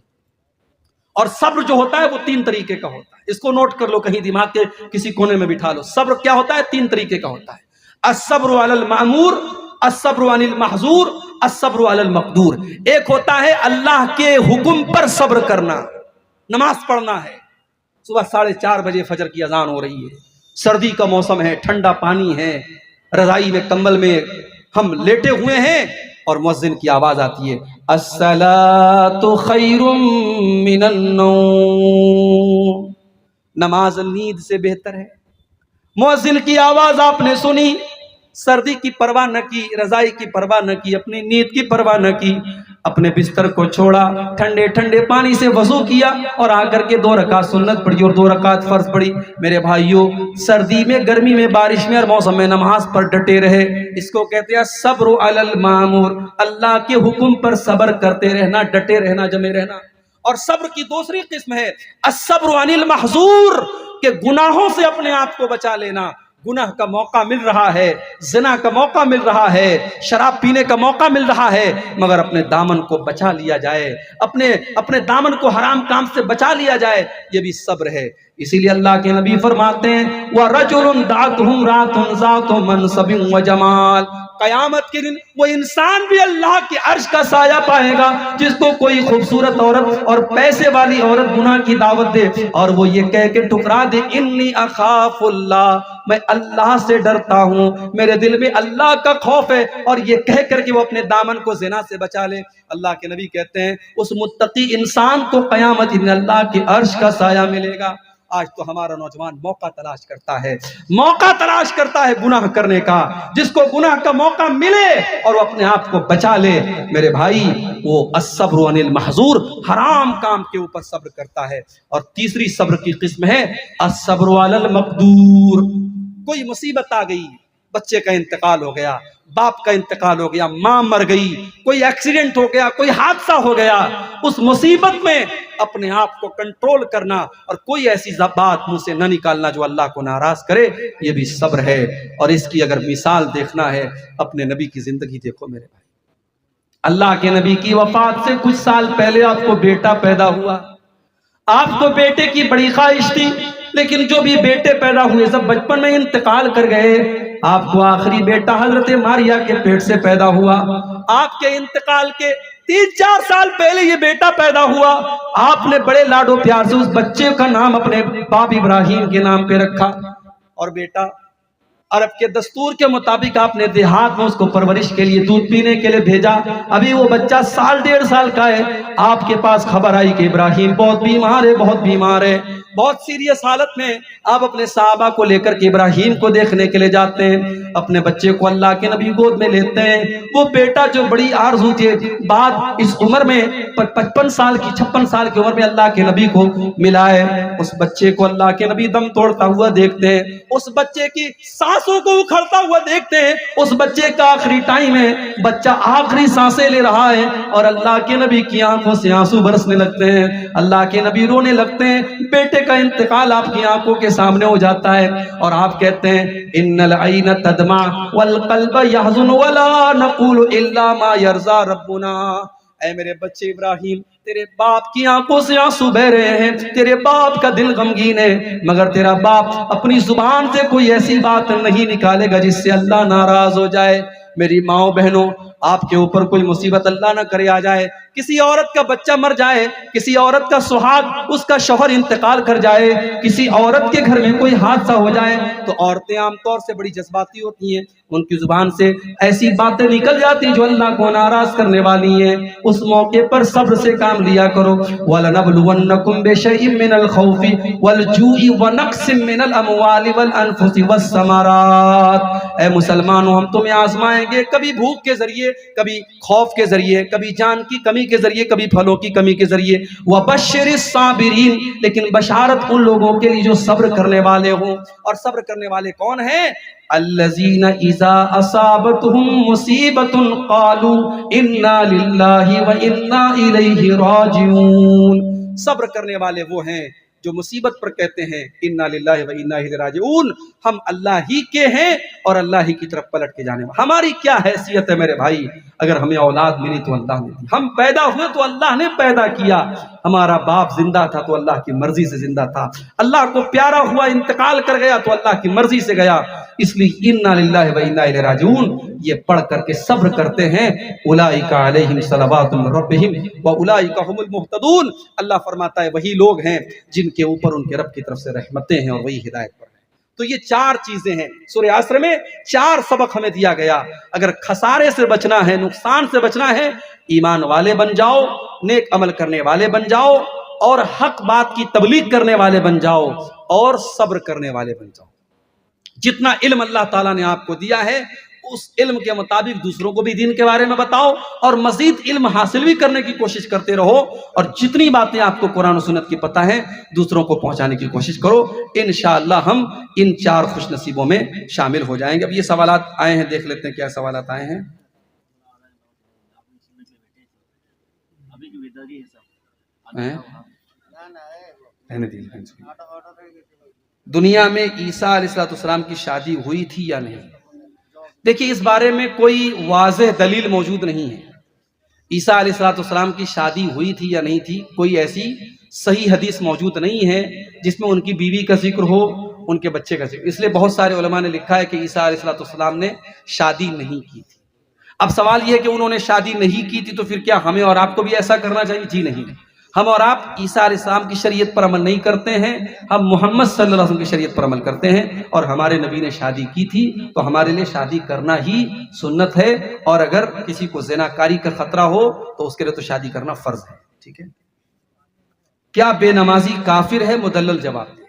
اور صبر جو ہوتا ہے وہ 3 طریقے کا ہوتا ہے، اس کو نوٹ کر لو، کہیں دماغ کے کسی کونے میں بٹھا لو۔ صبر کیا ہوتا ہے؟ 3 طریقے کا ہوتا ہے، الصبر علی المأمور، الصبر عن المحظور، الصبر علی المقدور۔ ایک ہوتا ہے اللہ کے حکم پر صبر کرنا، نماز پڑھنا ہے، صبح 4:30 بجے فجر کی اذان ہو رہی ہے، سردی کا موسم ہے، ٹھنڈا پانی ہے، رضائی میں کمبل میں ہم لیٹے ہوئے ہیں، اور مؤذن کی آواز آتی ہے الصلاۃ خیر من النوم، نماز نیند سے بہتر ہے۔ مؤذن کی آواز آپ نے سنی، سردی کی پرواہ نہ کی، رضائی کی پرواہ نہ کی، اپنی نیند کی پرواہ نہ کی، اپنے بستر کو چھوڑا، ٹھنڈے ٹھنڈے پانی سے وضو کیا، اور آ کر کے 2 رکعت سنت پڑھی اور 2 رکعت فرض پڑھی۔ میرے بھائیوں، سردی میں، گرمی میں، بارش میں، اور موسم میں نماز پر ڈٹے رہے، اس کو کہتے ہیں صبر علی المامور، اللہ کے حکم پر صبر کرتے رہنا، ڈٹے رہنا، جمے رہنا۔ اور صبر کی دوسری قسم ہے الصبر عن المحظور، کہ گناہوں سے اپنے آپ کو بچا لینا۔ گناہ کا موقع مل رہا ہے، زنا کا موقع مل رہا ہے، شراب پینے کا موقع مل رہا ہے، مگر اپنے دامن کو بچا لیا جائے، اپنے دامن کو حرام کام سے بچا لیا جائے، یہ بھی صبر ہے۔ اسی لیے اللہ کے نبی فرماتے ہیں وَرَجُلٌ دَعَتْهُ امْرَأَةٌ ذَاتُ مَنْصَبٍ وَجَمَالٍ، قیامت کے دن وہ انسان بھی اللہ کے عرش کا سایہ پائے گا جس کو کوئی خوبصورت عورت اور پیسے والی عورت گناہ کی دعوت دے، اور وہ یہ کہہ کے ٹھکرا دے انی اخاف اللہ، میں اللہ سے ڈرتا ہوں، میرے دل میں اللہ کا خوف ہے، اور یہ کہہ کر کے وہ اپنے دامن کو زنا سے بچا لے۔ اللہ کے نبی کہتے ہیں اس متقی انسان کو قیامت میں اللہ کے عرش کا سایہ ملے گا۔ آج تو ہمارا نوجوان موقع تلاش کرتا ہے گناہ کرنے کا، جس کو گناہ کا موقع ملے اور وہ اپنے آپ کو بچا لے، میرے بھائی وہ الصبر عن المحظور، حرام کام کے اوپر صبر کرتا ہے۔ اور تیسری صبر کی قسم ہے الصبر علی المقدور، کوئی مصیبت آ گئی، بچے کا انتقال ہو گیا، باپ کا انتقال ہو گیا، ماں مر گئی، کوئی ایکسیڈنٹ ہو گیا، کوئی حادثہ ہو گیا، اس مصیبت میں اپنے آپ کو کنٹرول کرنا اور کوئی ایسی بات منہ سے نہ نکالنا جو اللہ کو ناراض کرے، یہ بھی صبر ہے۔ اور اس کی اگر مثال دیکھنا ہے، اپنے نبی کی زندگی دیکھو میرے بھائی، اللہ کے نبی کی وفات سے کچھ سال پہلے آپ کو بیٹا پیدا ہوا، آپ کو بیٹے کی بڑی خواہش تھی، لیکن جو بھی بیٹے پیدا ہوئے سب بچپن میں انتقال کر گئے۔ آپ کو آخری بیٹا حضرت ماریہ کے پیٹ سے پیدا ہوا، آپ کے انتقال کے 3-4 سال پہلے یہ بیٹا پیدا ہوا، آپ نے بڑے لاڈو پیار سے اس بچے کا نام اپنے باپ ابراہیم کے نام پہ رکھا، اور بیٹا عرب کے دستور کے مطابق آپ نے دیہات میں اس کو پرورش کے لیے، دودھ پینے کے لیے بھیجا۔ ابھی وہ بچہ 1.5 سال کا ہے، آپ کے پاس خبر آئی کہ ابراہیم بہت بیمار ہے، بہت بیمار ہے۔ بہت سیریس حالت میں آپ اپنے صحابہ کو لے کر کے ابراہیم کو دیکھنے کے لیے جاتے ہیں، اپنے بچے کو اللہ کے نبی گود میں لیتے ہیں۔ وہ بیٹا جو بڑی آرزو تھی، بعد اس عمر میں 55 سال کی 56 سال کی عمر میں اللہ کے نبی کو ملا ہے، اس بچے کو اللہ کے نبی دم توڑتا ہوا دیکھتے ہیں، اس بچے کی سانسوں کو اکھڑتا ہوا دیکھتے ہیں، اس بچے کا آخری ٹائم ہے، بچہ آخری سانسیں لے رہا ہے اور اللہ کے نبی کی آنکھوں سے آنسو برسنے لگتے ہیں، اللہ کے نبی رونے لگتے ہیں، بیٹے کا انتقال آپ کی آنکھوں کے سامنے ہو جاتا ہے اور آپ کہتے ہیں ان العین تدمع والقلب يحزن ولا نقول الا ما يرضى ربنا۔ اے میرے بچے ابراہیم، تیرے باپ کی آنکھوں سے آنسو بہ رہے ہیں، تیرے باپ کا دل غمگین ہے، مگر تیرا باپ اپنی زبان سے کوئی ایسی بات نہیں نکالے گا جس سے اللہ ناراض ہو جائے۔ میری ماؤں بہنوں، آپ کے اوپر کوئی مصیبت اللہ نہ کرے آ جائے، کسی عورت کا بچہ مر جائے، کسی عورت کا سہاگ اس کا شوہر انتقال کر جائے، کسی عورت کے گھر میں کوئی حادثہ ہو جائے تو عورتیں عام طور سے بڑی جذباتی ہوتی ہیں، ان کی زبان سے ایسی باتیں نکل جاتی جو اللہ کو ناراض کرنے والی ہیں۔ اس موقع پر صبر سے کام لیا کرو۔ وَلَنَبْلُوَنَّكُمْ بِشَيْءٍ مِّنَ الْخَوْفِ وَالْجُوعِ وَنَقْصٍ مِّنَ الْأَمْوَالِ وَالْأَنفُسِ وَالثَّمَرَاتِ۔ اے مسلمانوں، ہم تمہیں آزمائیں گے، کبھی بھوک کے ذریعے، کبھی خوف کے ذریعے، کبھی جان کی کمی کے ذریعے، کبھی پھلوں کی کمی کے ذریعے۔ وَبَشِّرِ الصَّابِرِينَ، لیکن بشارت ان لوگوں کے لیے جو صبر کرنے والے ہوں، اور صبر کرنے والے کون ہیں؟ الذین اذا اصابتهم مصیبۃ قالوا انا للہ وانا الیہ راجعون۔ صبر کرنے والے وہ ہیں جو مصیبت پر کہتے ہیں انا للہ وانا الیہ راجعون، ہم اللہ ہی کے ہیں اور اللہ ہی کی طرف پلٹ کے جانے والے۔ ہماری کیا حیثیت ہے میرے بھائی؟ اگر ہمیں اولاد ملی تو اللہ نے دی، ہم پیدا ہوئے تو اللہ نے پیدا کیا، ہمارا باپ زندہ تھا تو اللہ کی مرضی سے زندہ تھا، اللہ کو پیارا ہوا انتقال کر گیا تو اللہ کی مرضی سے گیا، اس لیے انا للہ و انا الیہ راجعون یہ پڑھ کر کے صبر کرتے ہیں۔ اولئک علیہم صلوات من ربہم واولئک هم المہتدون، اللہ فرماتا ہے وہی لوگ ہیں جن کے اوپر ان کے رب کی طرف سے رحمتیں ہیں اور وہی ہدایت پر ہیں۔ تو یہ چار چیزیں ہیں، سورہ عصر میں چار سبق ہمیں دیا گیا۔ اگر خسارے سے بچنا ہے، نقصان سے بچنا ہے، ایمان والے بن جاؤ، نیک عمل کرنے والے بن جاؤ، اور حق بات کی تبلیغ کرنے والے بن جاؤ، اور صبر کرنے والے بن جاؤ۔ جتنا علم اللہ تعالیٰ نے آپ کو دیا ہے اس علم کے مطابق دوسروں کو بھی دین کے بارے میں بتاؤ، اور مزید علم حاصل بھی کرنے کی کوشش کرتے رہو، اور جتنی باتیں آپ کو قرآن و سنت کی پتہ ہیں دوسروں کو پہنچانے کی کوشش کرو۔ انشاءاللہ ہم ان چار خوش نصیبوں میں شامل ہو جائیں گے۔ اب یہ سوالات آئے ہیں، دیکھ لیتے ہیں کیا سوالات آئے ہیں۔ دنیا میں عیسیٰ علیہ السلام کی شادی ہوئی تھی یا نہیں؟ دیکھیے اس بارے میں کوئی واضح دلیل موجود نہیں ہے، عیسیٰ علیہ السلام کی شادی ہوئی تھی یا نہیں تھی، کوئی ایسی صحیح حدیث موجود نہیں ہے جس میں ان کی بیوی کا ذکر ہو، ان کے بچے کا ذکر۔ اس لیے بہت سارے علماء نے لکھا ہے کہ عیسیٰ علیہ السلام نے شادی نہیں کی تھی۔ اب سوال یہ ہے کہ انہوں نے شادی نہیں کی تھی تو پھر کیا ہمیں اور آپ کو بھی ایسا کرنا چاہیے؟ جی نہیں، ہم اور آپ عیسیٰ علیہ السلام کی شریعت پر عمل نہیں کرتے ہیں، ہم محمد صلی اللہ علیہ وسلم کی شریعت پر عمل کرتے ہیں، اور ہمارے نبی نے شادی کی تھی تو ہمارے لیے شادی کرنا ہی سنت ہے، اور اگر کسی کو زناکاری کا خطرہ ہو تو اس کے لیے تو شادی کرنا فرض ہے۔ ٹھیک ہے، کیا بے نمازی کافر ہے؟ مدلل جواب دیں۔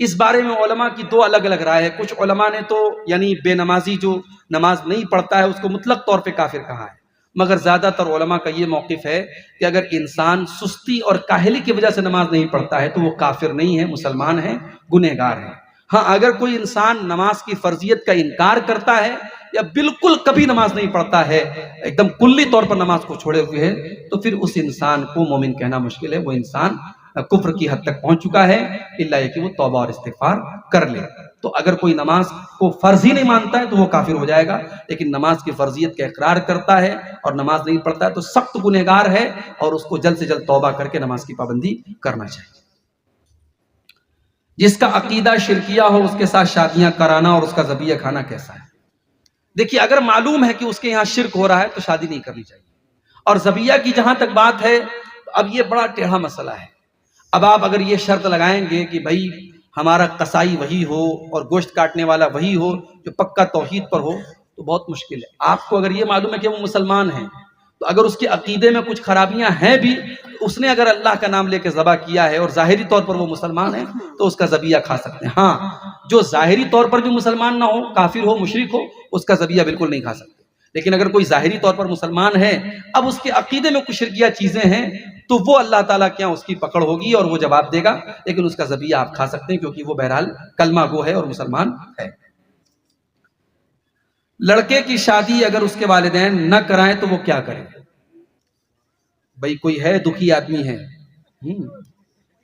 اس بارے میں علماء کی دو الگ الگ رائے ہے۔ کچھ علماء نے تو یعنی بے نمازی جو نماز نہیں پڑھتا ہے اس کو مطلق طور پہ کافر کہا ہے، مگر زیادہ تر علماء کا یہ موقف ہے کہ اگر انسان سستی اور کاہلی کی وجہ سے نماز نہیں پڑھتا ہے تو وہ کافر نہیں ہے، مسلمان ہے، گنہگار ہے۔ ہاں اگر کوئی انسان نماز کی فرضیت کا انکار کرتا ہے یا بالکل کبھی نماز نہیں پڑھتا ہے، ایک دم کلی طور پر نماز کو چھوڑے ہوئے ہے، تو پھر اس انسان کو مومن کہنا مشکل ہے، وہ انسان کفر کی حد تک پہنچ چکا ہے، الا یہ کہ وہ توبہ اور استغفار کر لے۔ تو اگر کوئی نماز کو فرض ہی نہیں مانتا ہے تو وہ کافر ہو جائے گا، لیکن نماز کی فرضیت کا اقرار کرتا ہے اور نماز نہیں پڑھتا ہے تو سخت گنہگار ہے، اور اس کو جلد سے جلد توبہ کر کے نماز کی پابندی کرنا چاہیے۔ جس کا عقیدہ شرکیہ ہو اس کے ساتھ شادیاں کرانا اور اس کا ذبیحہ کھانا کیسا ہے؟ دیکھیے اگر معلوم ہے کہ اس کے یہاں شرک ہو رہا ہے تو شادی نہیں کرنی چاہیے، اور ذبیحہ کی جہاں تک بات ہے اب یہ بڑا ٹیڑھا مسئلہ ہے۔ اب آپ اگر یہ شرط لگائیں گے کہ بھائی ہمارا قصائی وہی ہو اور گوشت کاٹنے والا وہی ہو جو پکا توحید پر ہو تو بہت مشکل ہے۔ آپ کو اگر یہ معلوم ہے کہ وہ مسلمان ہیں تو اگر اس کے عقیدے میں کچھ خرابیاں ہیں بھی اس نے اگر اللہ کا نام لے کے ذبح کیا ہے اور ظاہری طور پر وہ مسلمان ہے تو اس کا ذبیحہ کھا سکتے ہیں. ہاں جو ظاہری طور پر بھی مسلمان نہ ہو، کافر ہو، مشرک ہو، اس کا ذبیحہ بالکل نہیں کھا سکتے. لیکن اگر کوئی ظاہری طور پر مسلمان ہے، اب اس کے عقیدے میں کچھ شرکیہ چیزیں ہیں، تو وہ اللہ تعالیٰ کے یہاں اس کی پکڑ ہوگی اور وہ جواب دے گا، لیکن اس کا ذبیحہ آپ کھا سکتے ہیں کیونکہ وہ بہرحال کلمہ گو ہے اور مسلمان ہے. لڑکے کی شادی اگر اس کے والدین نہ کرائیں تو وہ کیا کریں؟ بھائی کوئی ہے دکھی آدمی ہے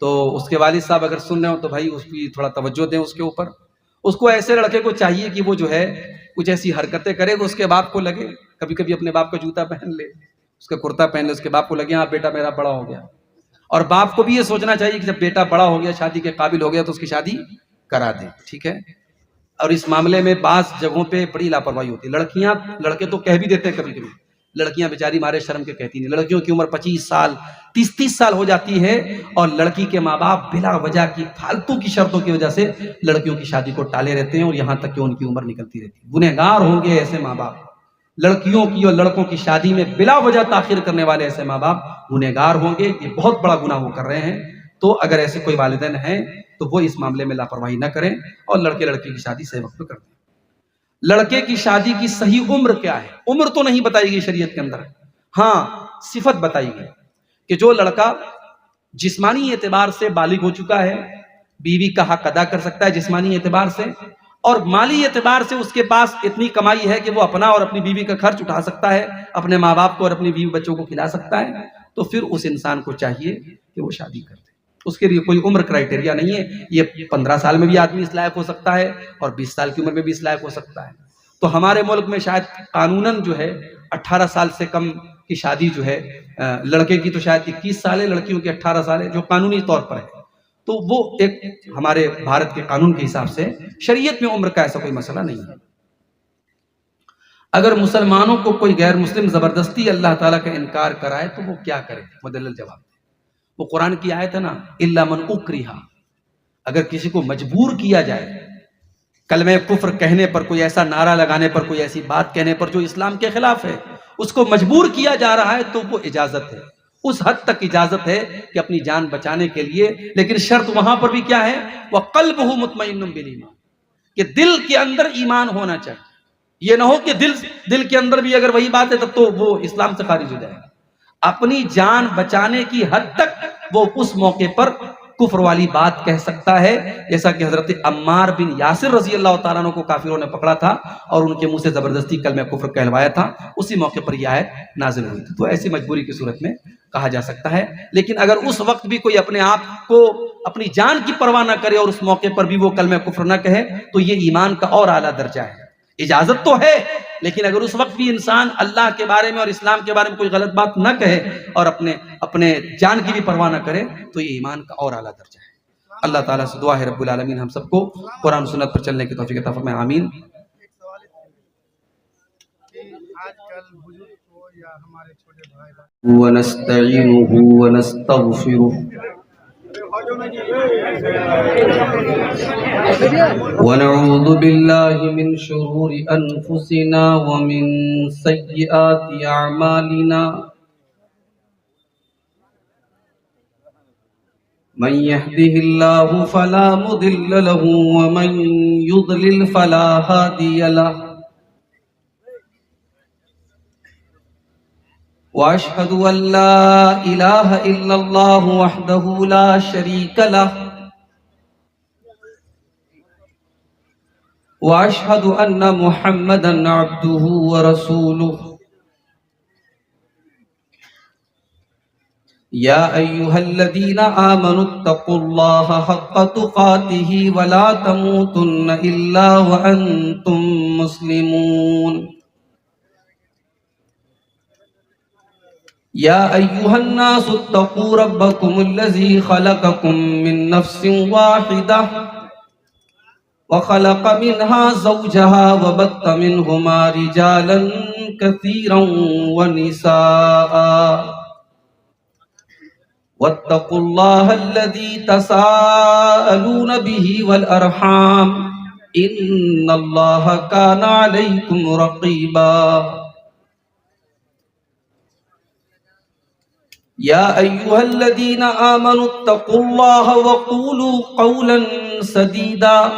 تو اس کے والد صاحب اگر سن رہے ہو تو بھائی اس کی تھوڑا توجہ دیں اس کے اوپر. اس کو ایسے لڑکے کو چاہیے کہ وہ جو ہے کچھ ایسی حرکتیں کرے کہ اس کے باپ کو لگے، کبھی کبھی اپنے باپ کا جوتا پہن لے، اس کا کرتا پہن لے، اس کے باپ کو لگے ہاں بیٹا میرا بڑا ہو گیا. اور باپ کو بھی یہ سوچنا چاہیے کہ جب بیٹا بڑا ہو گیا، شادی کے قابل ہو گیا، تو اس کی شادی کرا دیں. ٹھیک ہے. اور اس معاملے میں بعض جگہوں پہ بڑی لاپرواہی ہوتی ہے. لڑکیاں، لڑکے تو کہہ بھی دیتے ہیں کبھی کبھی، لڑکیاں بیچاری مارے شرم کے کہتی نہیں. لڑکیوں کی عمر 25 سال 30 سال ہو جاتی ہے اور لڑکی کے ماں باپ بلا وجہ کی فالتو کی شرطوں کی وجہ سے لڑکیوں کی شادی کو ٹالے رہتے ہیں اور یہاں تک کہ ان کی عمر نکلتی رہتی ہے. گنہگار ہوں گے ایسے ماں باپ. لڑکیوں کی اور لڑکوں کی شادی میں بلا وجہ تاخیر کرنے والے ایسے ماں باپ گنہگار ہوں گے. یہ بہت بڑا گناہ وہ کر رہے ہیں. تو اگر ایسے کوئی والدین ہیں تو وہ اس معاملے میں لاپرواہی نہ کریں اور لڑکے لڑکی کی شادی صحیح وقت پہ کر دیں. لڑکے کی شادی کی صحیح عمر کیا ہے؟ عمر تو نہیں بتائی گئی شریعت کے اندر، ہاں صفت بتائی گئی کہ جو لڑکا جسمانی اعتبار سے بالغ ہو چکا ہے، بیوی کا حق ادا کر سکتا ہے جسمانی اعتبار سے، اور مالی اعتبار سے اس کے پاس اتنی کمائی ہے کہ وہ اپنا اور اپنی بیوی کا خرچ اٹھا سکتا ہے، اپنے ماں باپ کو اور اپنی بیوی بچوں کو کھلا سکتا ہے، تو پھر اس انسان کو چاہیے کہ وہ شادی کر دے. اس کے لیے کوئی عمر کرائٹیریا نہیں ہے. یہ 15 سال میں بھی آدمی اس لائق ہو سکتا ہے اور 20 سال کی عمر میں بھی اس لائق ہو سکتا ہے. تو ہمارے ملک میں شاید قانوناً جو ہے 18 سال سے کم کی شادی جو ہے، لڑکے کی تو شاید 21 سال ہے، لڑکیوں کی 18 سال ہے جو قانونی طور پر ہے. تو وہ ایک ہمارے بھارت کے قانون کے حساب سے شریعت میں عمر کا ایسا کوئی مسئلہ نہیں ہے. اگر مسلمانوں کو کوئی غیر مسلم زبردستی اللہ تعالیٰ کا انکار کرائے تو وہ کیا کرے؟ مدلل جواب دے. وہ قرآن کی آیت ہے نا، الا من اکرہ، اگر کسی کو مجبور کیا جائے کلمہ کفر کہنے پر، کوئی ایسا نعرہ لگانے پر، کوئی ایسی بات کہنے پر جو اسلام کے خلاف ہے، اس کو مجبور کیا جا رہا ہے تو وہ اجازت ہے. اس حد تک اجازت ہے کہ اپنی جان بچانے کے لیے، لیکن شرط وہاں پر بھی کیا ہے؟ وَقَلْبُهُ مُطْمَئِنٌ بِالْإِيمَانِ، کہ دل کے اندر ایمان ہونا چاہیے. یہ نہ ہو کہ دل کے اندر بھی اگر وہی بات ہے تب تو وہ اسلام سے خارج ہو جائے گا. اپنی جان بچانے کی حد تک وہ اس موقع پر کفر والی بات کہہ سکتا ہے، جیسا کہ حضرت عمار بن یاسر رضی اللہ تعالیٰ عنہ کو کافروں نے پکڑا تھا اور ان کے منہ سے زبردستی کلمہ کفر کہلوایا تھا. اسی موقع پر یہ آیت نازل ہوئی تھی. تو ایسی مجبوری کی صورت میں کہا جا سکتا ہے. لیکن اگر اس وقت بھی کوئی اپنے آپ کو اپنی جان کی پرواہ نہ کرے اور اس موقع پر بھی وہ کلمہ کفر نہ کہے تو یہ ایمان کا اور اعلیٰ درجہ ہے. اجازت تو ہے، لیکن اگر اس وقت بھی انسان اللہ کے بارے میں اور اسلام کے بارے میں کوئی غلط بات نہ کہے اور اپنے جان کی بھی پرواہ نہ کرے تو یہ ایمان کا اور اعلیٰ درجہ ہے. اللہ تعالیٰ سے دعا ہے رب العالمین ہم سب کو قرآن سنت پر چلنے کی توفیق عطا فرمائے. آمین. ونستعینہ ونستغفرہ ونعوذ باللہ من شرور انفسنا ومن سیئات اعمالنا من يهده الله فلا مضل له ومن يضلل فلا هادي له واشهد ان لا اله الا الله وحده لا شريك له واشهد ان محمدا عبده ورسوله يا ايها الذين امنوا اتقوا الله حق تقاته ولا تموتن الا وانتم مسلمون يا ايها الناس اتقوا ربكم الذي خلقكم من نفس واحدة وخلق منها زوجها وبث منهما رجالا كثيرا ونساء واتقوا الله الذي تساءلون به والأرحام إن الله كان عليكم رقيبا يا أيها الذين آمنوا اتقوا الله وقولوا قولا سديدا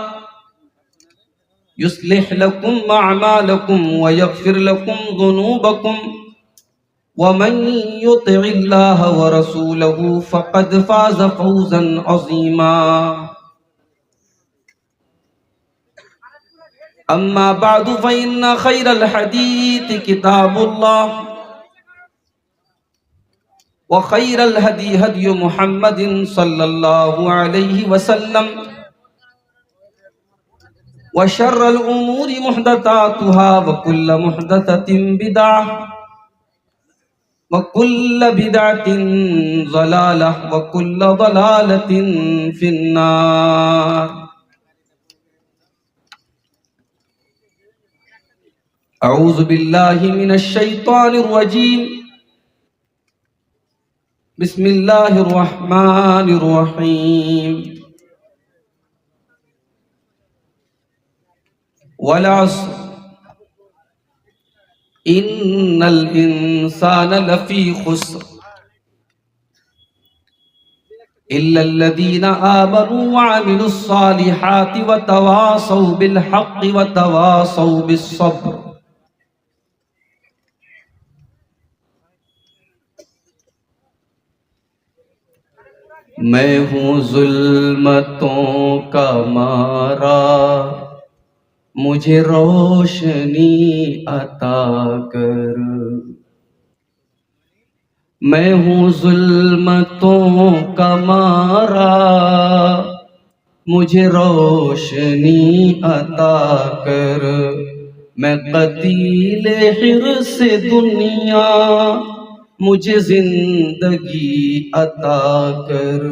يصلح لكم أعمالكم ويغفر لكم ذنوبكم ومن يطع الله ورسوله فقد فاز فوزا عظيما أما بعد فإن خير الحديث كتاب الله وخير الهدي هدي محمد صلى الله عليه وسلم وشر الأمور محدثاتها وكل محدثة بدعة وكل بدعة ضلالة وكل ضلالة في النار. أعوذ بالله من الشيطان الرجيم. بسم الله الرحمن الرحيم. والعصر إن الإنسان لفي خسر إلا الذين آمنوا وعملوا الصالحات وتواصوا بالحق وتواصوا بالصبر. میں ہوں ظلمتوں کا مارا، مجھے روشنی عطا کر. میں ہوں ظلمتوں کا مارا، مجھے روشنی عطا کر. میں قتیل حرص دنیا، مجھے زندگی عطا کر.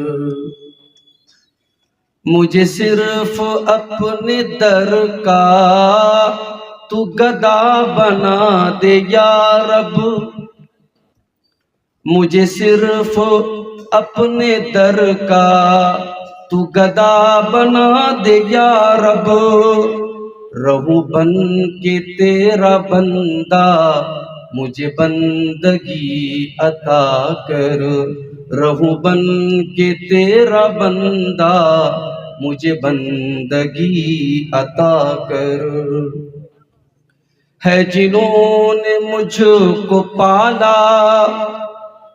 مجھے صرف اپنے در کا تو گدا بنا دے یا رب. مجھے صرف اپنے در کا تو گدا بنا دے یا رب. رہوں بن کے تیرا بندہ، مجھے بندگی عطا کر. رہوں بن کے تیرا بندہ، مجھے بندگی عطا کر. ہے جنہوں نے مجھ کو پالا،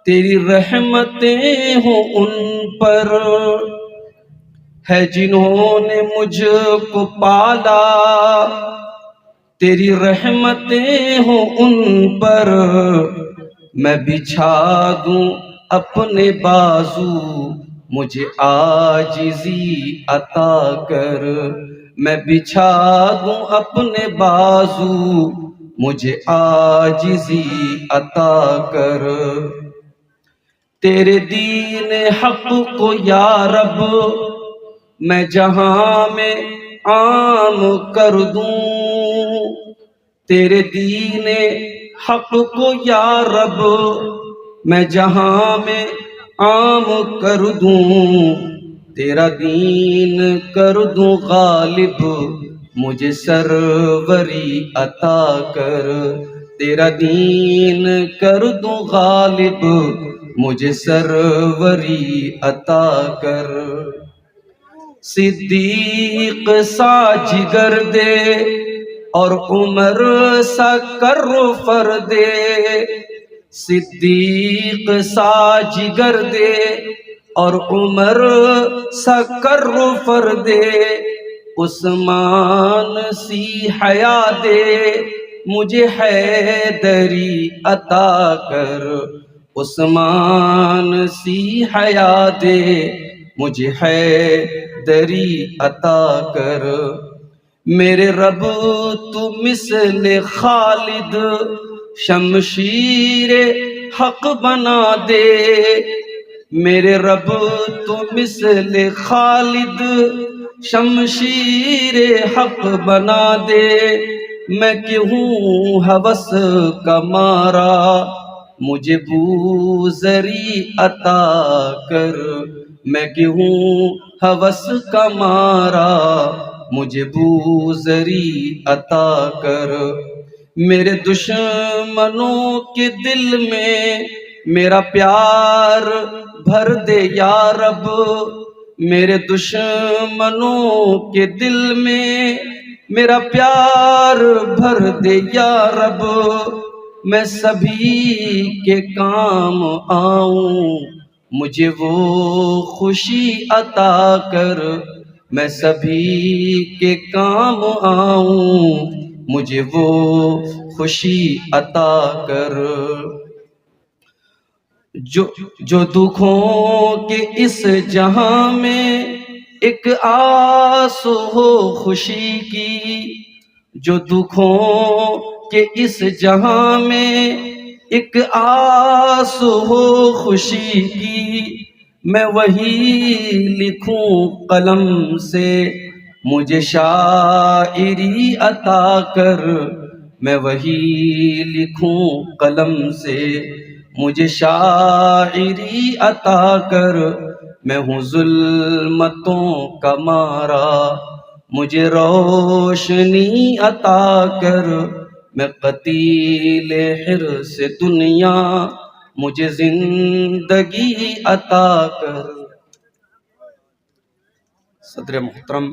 تیری رحمتیں ہوں ان پر. ہے جنہوں نے مجھ کو پالا، تیری رحمتیں ہوں ان پر. میں بچھا دوں اپنے بازو، مجھے عاجزی عطا کر. میں بچھا دوں اپنے بازو، مجھے عاجزی عطا کر. تیرے دین حق کو یا رب میں جہاں میں عام کر دوں. تیرے دین حق کو یا رب میں جہاں میں عام کر دوں. تیرا دین کر دوں غالب، مجھے سروری عطا کر. تیرا دین کر دوں غالب، مجھے سروری عطا کر. صدیق سا جگر دے اور عمر سا کر فر دے. صدیق سا جگر دے اور عمر سا کر فر دے. عثمان سی حیا دے، مجھے حیدری عطا کر. عثمان سی حیا دے، مجھے حیدری عطا کر. میرے رب تو مثل خالد شمشیر حق بنا دے. میرے رب تو مثل خالد شمشیر حق بنا دے. میں کیوں ہوس کا مارا، مجھے بوزری عطا کر. میں کیوں ہوس کا مارا، مجھے بوزری عطا کر. میرے دشمنوں کے دل میں میرا پیار بھر دے یا رب میرے دشمنوں کے دل میں، میرا پیار بھر دے یا رب میں سبھی کے کام آؤں، مجھے وہ خوشی عطا کر میں سبھی کے کام آؤں، مجھے وہ خوشی عطا کر۔ جو دکھوں کے اس جہاں میں ایک آس ہو خوشی کی، جو دکھوں کے اس جہاں میں ایک آس ہو خوشی کی، میں وہی لکھوں قلم سے مجھے شاعری عطا کر، میں وہی لکھوں قلم سے مجھے شاعری عطا کر، میں ہوں ظلمتوں کا مارا مجھے روشنی عطا کر، میں قتیل حرص دنیا مجھے زندگی عطا کر۔ صدر محترم،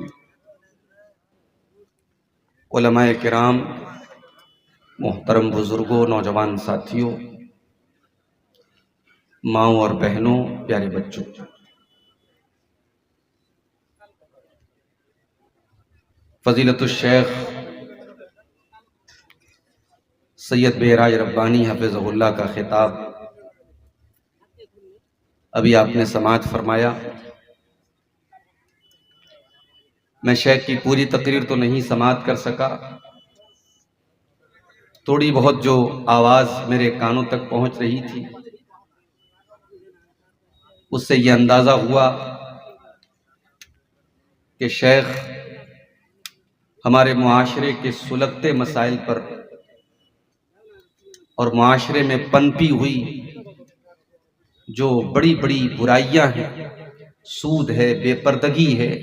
علماء کرام، محترم بزرگوں، نوجوان ساتھیوں، ماؤں اور بہنوں، پیارے بچوں، فضیلت الشیخ سید بہراج ربانی حفظہ اللہ کا خطاب ابھی آپ نے سماعت فرمایا۔ میں شیخ کی پوری تقریر تو نہیں سماعت کر سکا، تھوڑی بہت جو آواز میرے کانوں تک پہنچ رہی تھی اس سے یہ اندازہ ہوا کہ شیخ ہمارے معاشرے کے سلگتے مسائل پر اور معاشرے میں پنپی ہوئی جو بڑی بڑی برائیاں ہیں، سود ہے، بے پردگی ہے،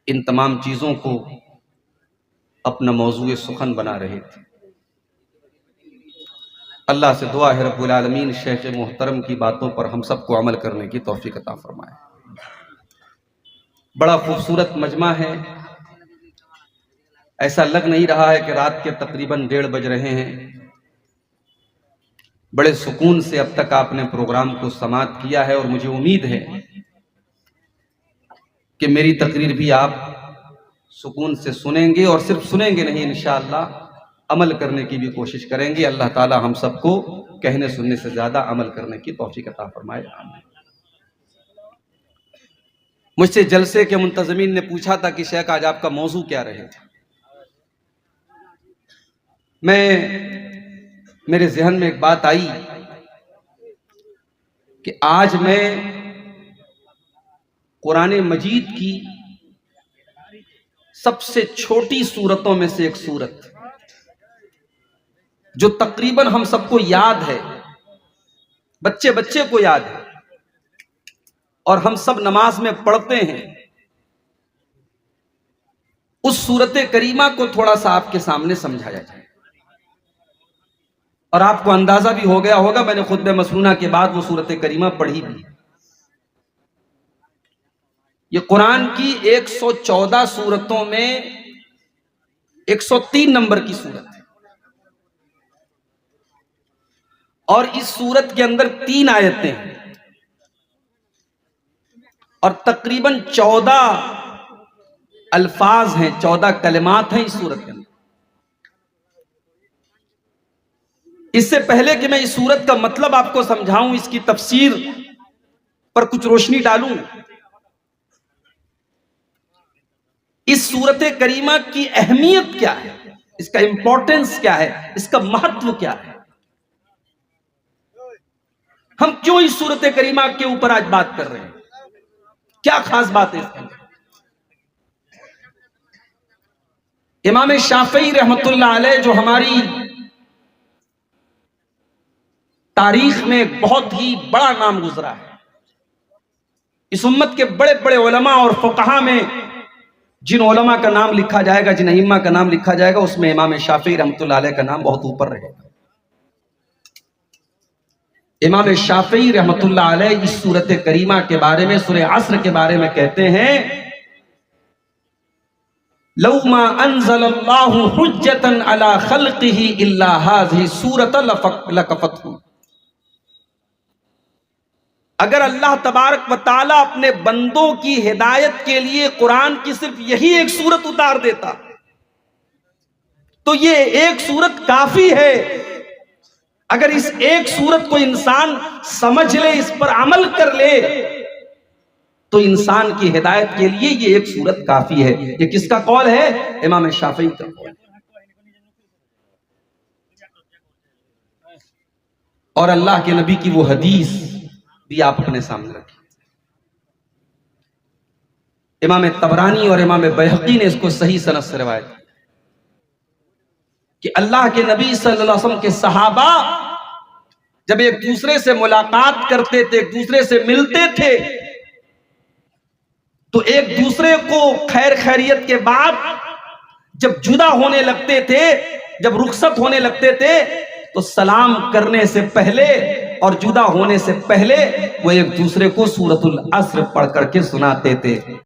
ان تمام چیزوں کو اپنا موضوع سخن بنا رہے تھے۔ اللہ سے دعا ہے رب العالمین شیخ محترم کی باتوں پر ہم سب کو عمل کرنے کی توفیق عطا فرمائے۔ بڑا خوبصورت مجمع ہے، ایسا لگ نہیں رہا ہے کہ رات کے تقریباً 1:30 بج رہے ہیں۔ بڑے سکون سے اب تک آپ نے پروگرام کو سماعت کیا ہے، اور مجھے امید ہے کہ میری تقریر بھی آپ سکون سے سنیں گے، اور صرف سنیں گے نہیں، انشاءاللہ عمل کرنے کی بھی کوشش کریں گے۔ اللہ تعالی ہم سب کو کہنے سننے سے زیادہ عمل کرنے کی توفیق عطا فرمائے، آمین۔ مجھ سے جلسے کے منتظمین نے پوچھا تھا کہ شیخ آج آپ کا موضوع کیا رہے گا۔ میرے ذہن میں ایک بات آئی کہ آج میں قرآن مجید کی سب سے چھوٹی سورتوں میں سے ایک سورت جو تقریباً ہم سب کو یاد ہے، بچے بچے کو یاد ہے، اور ہم سب نماز میں پڑھتے ہیں، اس سورت کریمہ کو تھوڑا سا آپ کے سامنے سمجھایا جائے۔ اور آپ کو اندازہ بھی ہو گیا ہوگا، میں نے خطبہ مسنونہ کے بعد وہ سورت کریمہ پڑھی بھی۔ یہ قرآن کی 114 سورتوں میں 103 نمبر کی سورت ہے، اور اس سورت کے اندر 3 آیتیں ہیں، اور تقریباً 14 الفاظ ہیں، 14 کلمات ہیں اس سورت کے اندر۔ اس سے پہلے کہ میں اس سورت کا مطلب آپ کو سمجھاؤں، اس کی تفسیر پر کچھ روشنی ڈالوں، اس سورت کریمہ کی اہمیت کیا ہے، اس کا امپورٹنس کیا ہے، اس کا مہتو کیا ہے، ہم کیوں اس سورت کریمہ کے اوپر آج بات کر رہے ہیں، کیا خاص بات ہے اس کے اندر۔ امام شافعی رحمت اللہ علیہ، جو ہماری تاریخ میں بہت ہی بڑا نام گزرا ہے، اس امت کے بڑے بڑے علماء اور فقہاء میں جن علماء کا نام لکھا جائے گا، جن ائمہ کا نام لکھا جائے گا، اس میں امام شافعی رحمت اللہ علیہ کا نام بہت اوپر رہے گا۔ امام شافعی رحمت اللہ علیہ اس سورت کریمہ کے بارے میں، سورہ عصر کے بارے میں کہتے ہیں لو ما انزل اللہ حجتا علی خلقہ الا هذه السورۃ لکفتہ، اگر اللہ تبارک و تعالیٰ اپنے بندوں کی ہدایت کے لیے قرآن کی صرف یہی ایک سورت اتار دیتا تو یہ ایک سورت کافی ہے۔ اگر اس ایک سورت کو انسان سمجھ لے، اس پر عمل کر لے، تو انسان کی ہدایت کے لیے یہ ایک سورت کافی ہے۔ یہ کس کا قول ہے؟ امام شافعی کا قول۔ اور اللہ کے نبی کی وہ حدیث بھی آپ اپنے سامنے رکھیں۔ امام طبرانی اور امام بیہقی نے اس کو صحیح سند سے روایت کی کہ اللہ کے نبی صلی اللہ علیہ وسلم کے صحابہ جب ایک دوسرے سے ملاقات کرتے تھے، ایک دوسرے سے ملتے تھے، تو ایک دوسرے کو خیر خیریت کے بعد جب جدا ہونے لگتے تھے، جب رخصت ہونے لگتے تھے، تو سلام کرنے سے پہلے اور جدا ہونے سے پہلے وہ ایک دوسرے کو سورۃ العصر پڑھ کر کے سناتے تھے۔